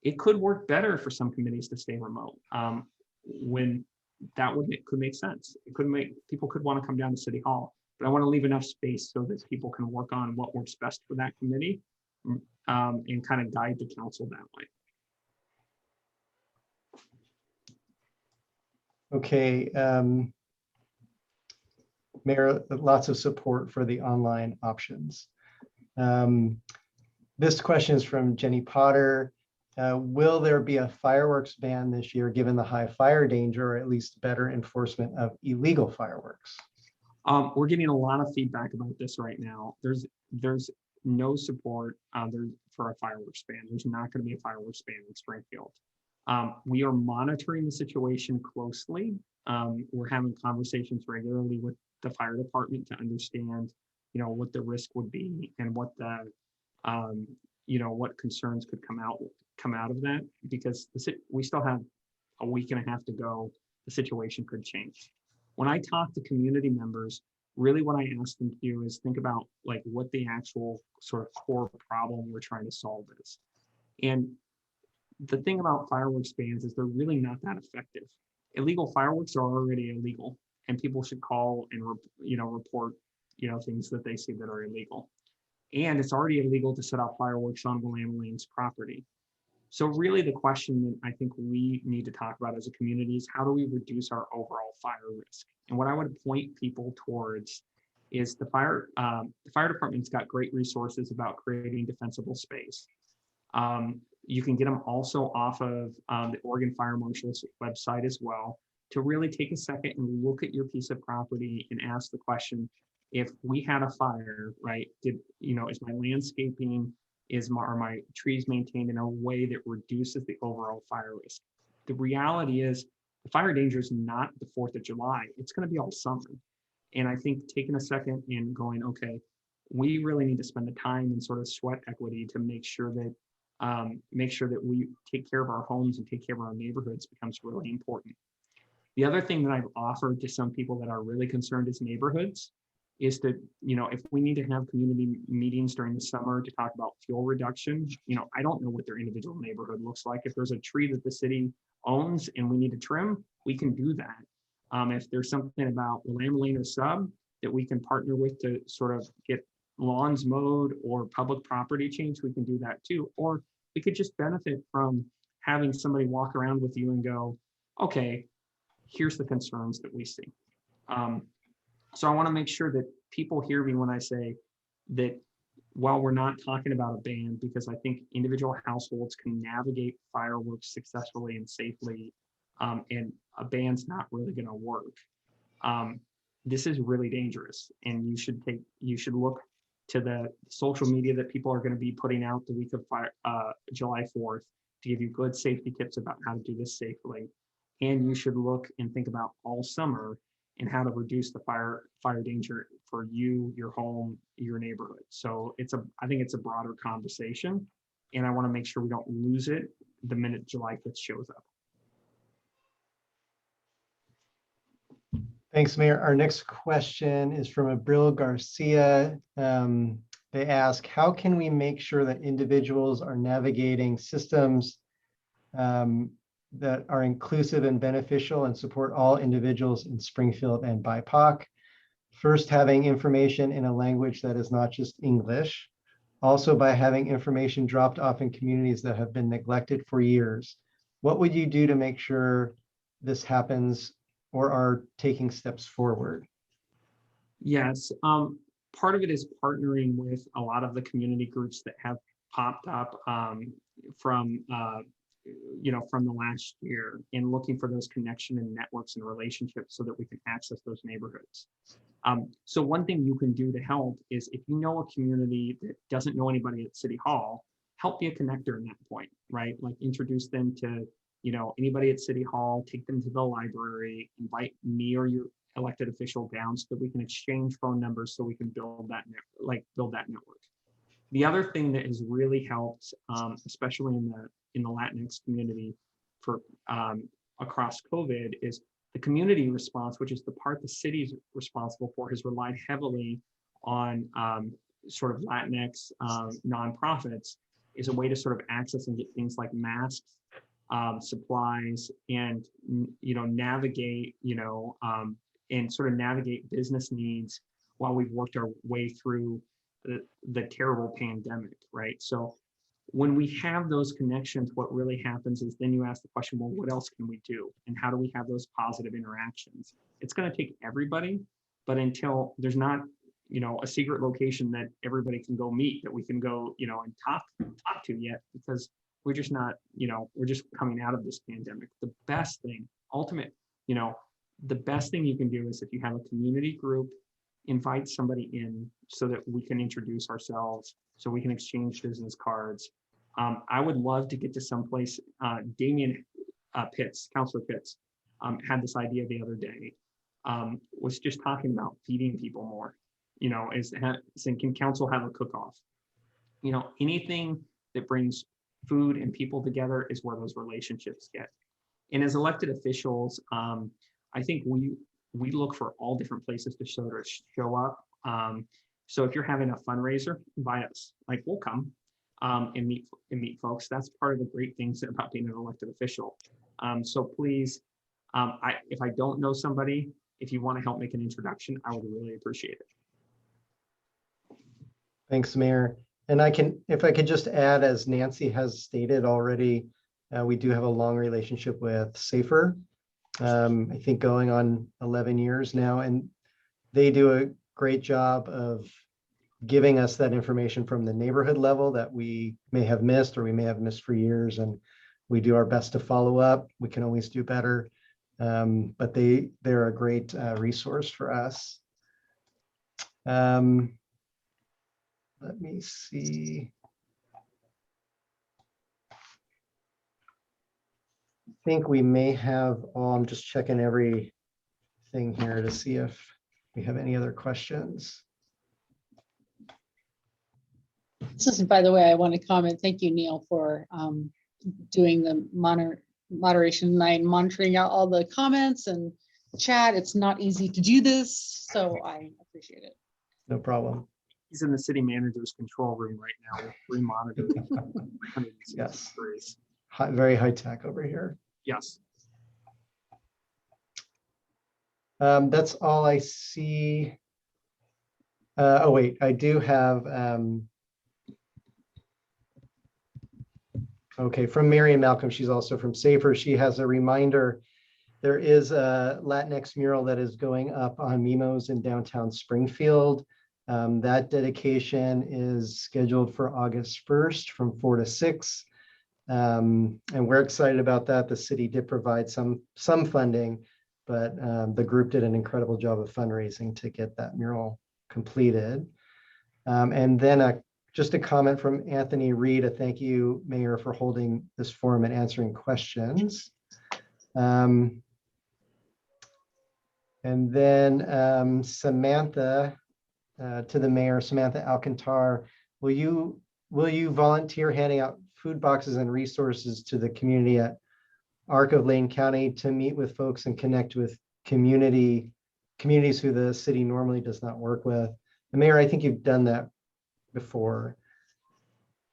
It could work better for some committees to stay remote when that could make sense. It could make people could want to come down to City Hall, but I want to leave enough space so that people can work on what works best for that committee and kind of guide the council that way. Okay, Mayor, lots of support for the online options. This question is from Jenny Potter. Will there be a fireworks ban this year given the high fire danger, or at least better enforcement of illegal fireworks? We're getting a lot of feedback about this right now. There's no support for a fireworks ban. There's not going to be a fireworks ban in Springfield. We are monitoring the situation closely. We're having conversations regularly with the fire department to understand, what the risk would be and what the, what concerns could come out of that, because we still have a week and a half to go. The situation could change. When I talk to community members, really what I ask them to do is think about like what the actual sort of core problem we're trying to solve is. And the thing about fireworks bans is they're really not that effective. Illegal fireworks are already illegal, and people should call and report things that they see that are illegal. And it's already illegal to set off fireworks on Willamette Lane's property. So really the question that I think we need to talk about as a community is how do we reduce our overall fire risk? And what I would point people towards is the fire department's got great resources about creating defensible space. You can get them also off of the Oregon Fire Marshal's website as well, to really take a second and look at your piece of property and ask the question, if we had a fire, right, is my landscaping, are my trees maintained in a way that reduces the overall fire risk? The reality is the fire danger is not the 4th of July. It's going to be all summer. And I think taking a second and going, okay, we really need to spend the time and sort of sweat equity to make sure that we take care of our homes and take care of our neighborhoods becomes really important. The other thing that I've offered to some people that are really concerned as neighborhoods is that, if we need to have community meetings during the summer to talk about fuel reduction, I don't know what their individual neighborhood looks like. If there's a tree that the city owns and we need to trim, we can do that. If there's something about Willamette Lane or Sub that we can partner with to sort of get lawns mowed or public property changed, we can do that too. Or we could just benefit from having somebody walk around with you and go, okay, here's the concerns that we see. So I want to make sure that people hear me when I say that while we're not talking about a ban, because I think individual households can navigate fireworks successfully and safely, and a ban's not really going to work. This is really dangerous, and you should look to the social media that people are going to be putting out the week of July 4th to give you good safety tips about how to do this safely. And you should look and think about all summer and how to reduce the fire danger for you, your home, your neighborhood. So I think it's a broader conversation, and I want to make sure we don't lose it the minute July 5th shows up. Thanks, Mayor. Our next question is from Abril Garcia. They ask, how can we make sure that individuals are navigating systems that are inclusive and beneficial and support all individuals in Springfield and BIPOC? First, having information in a language that is not just English. Also, by having information dropped off in communities that have been neglected for years. What would you do to make sure this happens or are taking steps forward? Yes, part of it is partnering with a lot of the community groups that have popped up from from the last year, and looking for those connection and networks and relationships so that we can access those neighborhoods. So one thing you can do to help is, if you know a community that doesn't know anybody at City Hall, help be a connector in that point, right? Like introduce them to, anybody at City Hall, take them to the library, invite me or your elected official down so that we can exchange phone numbers so we can build that network. The other thing that has really helped, especially in the Latinx community for across COVID, is the community response, which is the part the city's responsible for, has relied heavily on sort of Latinx nonprofits, is a way to sort of access and get things like masks, supplies, and navigate and sort of navigate business needs while we've worked our way through the terrible pandemic, right? So when we have those connections, what really happens is then you ask the question, well, what else can we do? And how do we have those positive interactions? It's going to take everybody, but until there's not, a secret location that everybody can go meet, that we can go, and talk to yet, because we're just not, we're just coming out of this pandemic. The best thing, the best thing you can do is, if you have a community group, invite somebody in so that we can introduce ourselves, so we can exchange business cards. I would love to get to someplace. Damian Councilor Pitts, had this idea the other day, was just talking about feeding people more, saying, can council have a cook-off? Anything that brings food and people together is where those relationships get. And as elected officials, I think we look for all different places to show up. So if you're having a fundraiser, invite us. Like, we'll come and meet folks. That's part of the great things about being an elected official. So please, if I don't know somebody, if you want to help make an introduction, I would really appreciate it. Thanks, Mayor. And if I could just add, as Nancy has stated already, we do have a long relationship with SAFER. I think going on 11 years now, and they do a great job of giving us that information from the neighborhood level that we may have missed, or we may have missed for years, and we do our best to follow up. We can always do better, but they're a great resource for us. Let me see. I think we may have, I'm just checking everything here to see if we have any other questions. This is, by the way, I want to comment. Thank you, Neil, for doing the moderation tonight and monitoring out all the comments and chat. It's not easy to do this, so I appreciate it. No problem. He's in the city manager's control room right now with 3 monitors. Yes. Very high tech over here. Yes. That's all I see. Oh, wait, I do have, okay, from Mary Malcolm. She's also from SAFER. She has a reminder. There is a Latinx mural that is going up on Mimos in downtown Springfield. That dedication is scheduled for August 1st from 4 to 6. And we're excited about that. The city did provide some funding, but the group did an incredible job of fundraising to get that mural completed. And then just a comment from Anthony Reed, a thank you, Mayor, for holding this forum and answering questions. And then Samantha, to the mayor, Samantha Alcantar, will you volunteer handing out food boxes and resources to the community at Arc of Lane County to meet with folks and connect with communities who the city normally does not work with? And Mayor, I think you've done that before.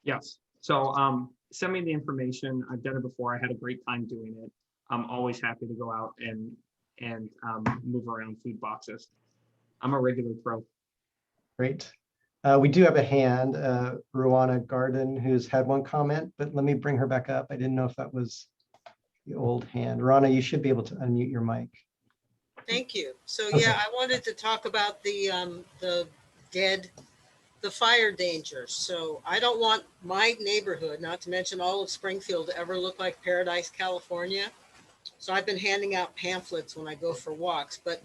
Yes. So send me the information. I've done it before. I had a great time doing it. I'm always happy to go out and move around food boxes. I'm a regular pro. Great. We do have a hand, Ruana Garden, who's had one comment, but let me bring her back up. I didn't know if that was the old hand. Ruana, you should be able to unmute your mic. Thank you. So Okay. yeah, I wanted to talk about the dead the fire dangers. So I don't want my neighborhood, not to mention all of Springfield, to ever look like Paradise, California. So I've been handing out pamphlets when I go for walks, but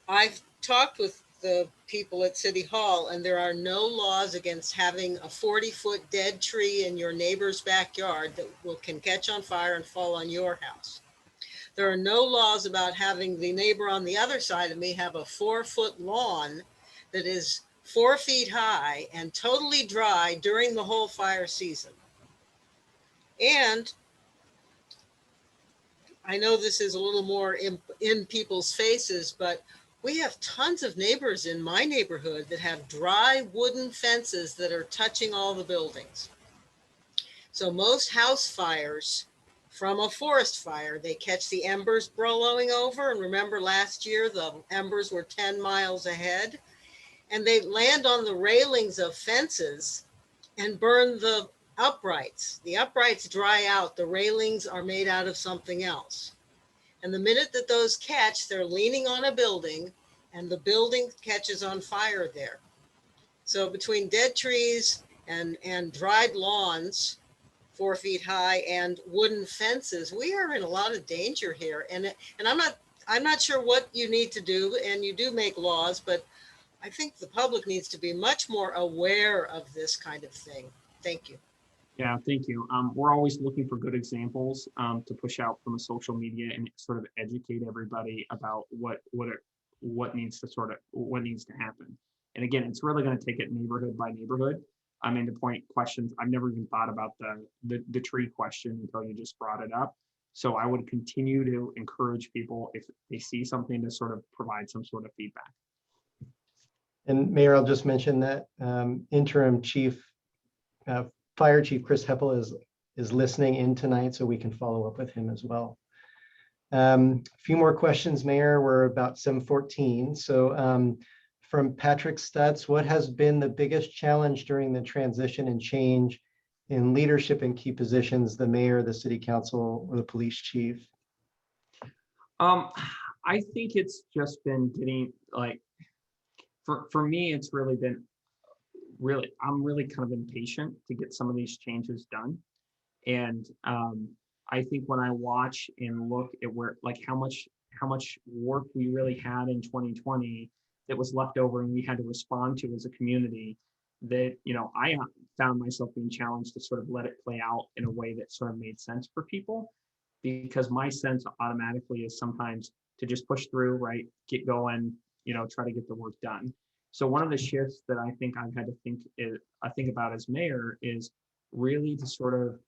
I've talked with the people at City Hall, and there are no laws against having a 40-foot dead tree in your neighbor's backyard that can catch on fire and fall on your house. There are no laws about having the neighbor on the other side of me have a 4-foot lawn that is 4 feet high and totally dry during the whole fire season. And I know this is a little more in people's faces, but we have tons of neighbors in my neighborhood that have dry wooden fences that are touching all the buildings. So most house fires from a forest fire, they catch the embers blowing over. And remember last year, the embers were 10 miles ahead, and they land on the railings of fences and burn the uprights. The uprights dry out. The railings are made out of something else. And the minute that those catch, they're leaning on a building and the building catches on fire there. So between dead trees and dried lawns, 4 feet high, and wooden fences, we are in a lot of danger here. And I'm not sure what you need to do, and you do make laws, but I think the public needs to be much more aware of this kind of thing. Thank you. Yeah, thank you. We're always looking for good examples to push out from a social media and sort of educate everybody about what needs to happen. And again, it's really going to take it neighborhood by neighborhood. I mean, to point questions, I've never even thought about the tree question until you just brought it up. So I would continue to encourage people, if they see something, to sort of provide some sort of feedback. And Mayor, I'll just mention that interim Fire Chief Chris Heppel is listening in tonight, so we can follow up with him as well. A few more questions, Mayor. We're about 7:14. So from Patrick Stutz, what has been the biggest challenge during the transition and change in leadership in key positions, the mayor, the city council, or the police chief? I think it's just been getting, like, for me, it's really been I'm really kind of impatient to get some of these changes done. And I think when I watch and look at where, like, how much work we really had in 2020 that was left over and we had to respond to as a community, that, you know, I found myself being challenged to sort of let it play out in a way that sort of made sense for people, because my sense automatically is sometimes to just push through, right, get going, you know, try to get the work done. So one of the shifts that I think I've had to think about as mayor is really to sort of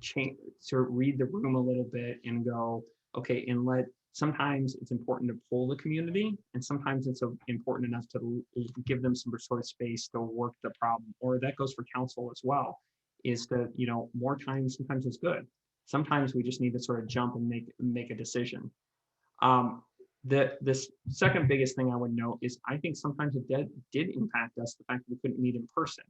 change, sort of read the room a little bit and go, okay, and sometimes it's important to pull the community, and sometimes it's important enough to give them some sort of space to work the problem. Or that goes for council as well, is to, you know, more time sometimes is good. Sometimes we just need to sort of jump and make a decision. The second biggest thing I would note is I think sometimes it did impact us, the fact that we couldn't meet in person,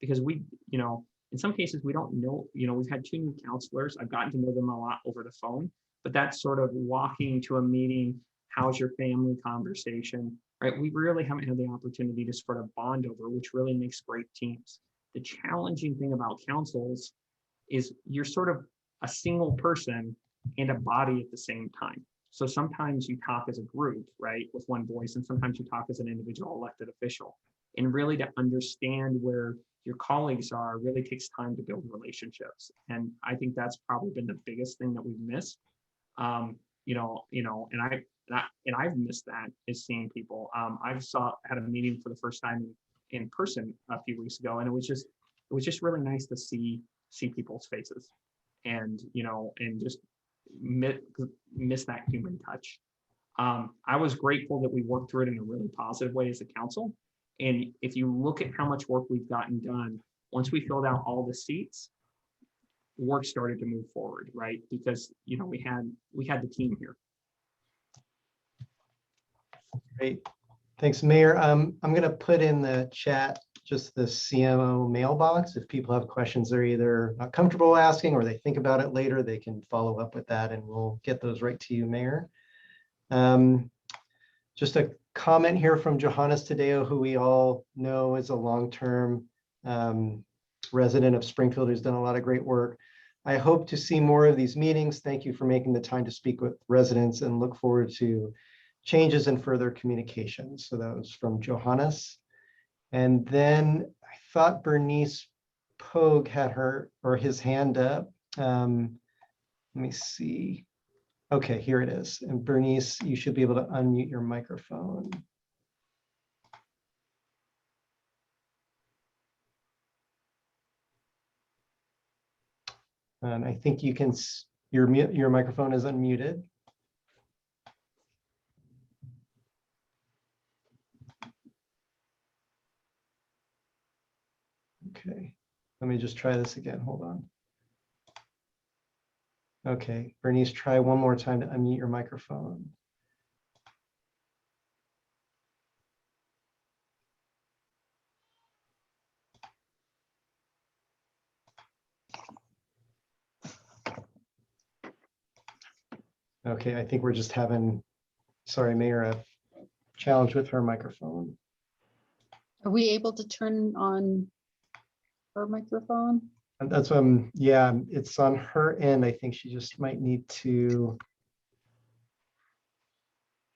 because we, you know, in some cases we don't know, you know, we've had 2 new counselors. I've gotten to know them a lot over the phone, but that's sort of walking to a meeting, how's your family conversation, right? We really haven't had the opportunity to sort of bond over, which really makes great teams. The challenging thing about councils is you're sort of a single person and a body at the same time. So sometimes you talk as a group, right, with one voice, and sometimes you talk as an individual elected official. And really to understand where your colleagues are really takes time to build relationships. And I think that's probably been the biggest thing that we've missed. And I've missed that, is seeing people. Had a meeting for the first time in person a few weeks ago, and it was just really nice to see people's faces, and, you know, and just miss that human touch. I was grateful that we worked through it in a really positive way as a council. And if you look at how much work we've gotten done, once we filled out all the seats, work started to move forward, right? Because, you know, we had the team here. Great. Thanks, Mayor. I'm going to put in the chat just the CMO mailbox. If people have questions they're either not comfortable asking or they think about it later, they can follow up with that, and we'll get those right to you, Mayor. Just a comment here from Johannes Tadeo, who we all know is a long-term resident of Springfield who's done a lot of great work. I hope to see more of these meetings. Thank you for making the time to speak with residents and look forward to changes and further communication. So that was from Johannes. And then I thought Bernice Pogue had his hand up. Let me see. Okay, here it is. And Bernice, you should be able to unmute your microphone. And I think you can, your microphone is unmuted. Okay, let me just try this again. Hold on. Okay, Bernice, try one more time to unmute your microphone. Okay, I think we're just having, sorry, Mayor, a challenge with her microphone. Are we able to turn on her microphone? And that's yeah, it's on her end. I think she just might need to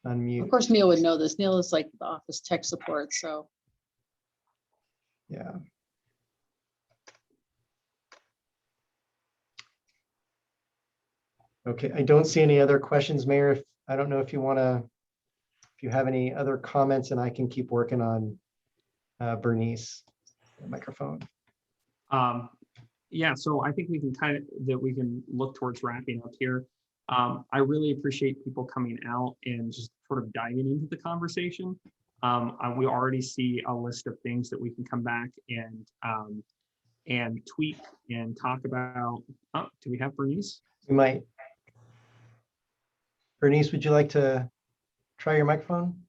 unmute. Of course, Neil would know this. Neil is like the office tech support, so. Yeah. Okay, I don't see any other questions, Mayor. I don't know if you want to, if you have any other comments, and I can keep working on Bernice, the microphone. Yeah, so I think we can look towards wrapping up here. I really appreciate people coming out and just sort of diving into the conversation. We already see a list of things that we can come back and tweak and talk about. Oh, do we have Bernice? We might. Bernice, would you like to try your microphone?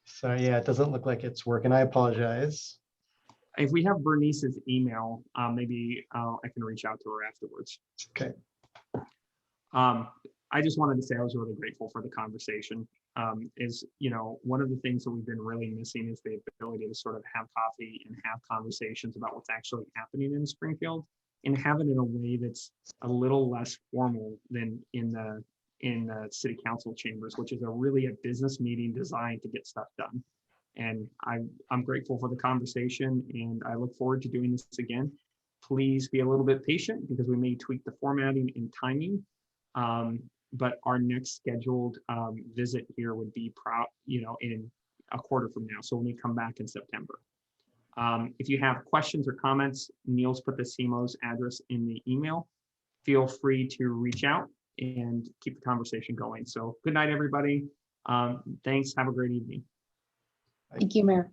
So yeah, it doesn't look like it's working. I apologize. If we have Bernice's email, maybe I can reach out to her afterwards. Okay. I just wanted to say I was really grateful for the conversation. One of the things that we've been really missing is the ability to sort of have coffee and have conversations about what's actually happening in Springfield, and have it in a way that's a little less formal than in the city council chambers, which is really a business meeting designed to get stuff done. And I'm grateful for the conversation, and I look forward to doing this again. Please be a little bit patient because we may tweak the formatting and timing. But our next scheduled visit here would be in a quarter from now. So when we come back in September. If you have questions or comments, Neil's put the CMO's address in the email. Feel free to reach out and keep the conversation going. So good night, everybody. Thanks. Have a great evening. Thank you, Mayor.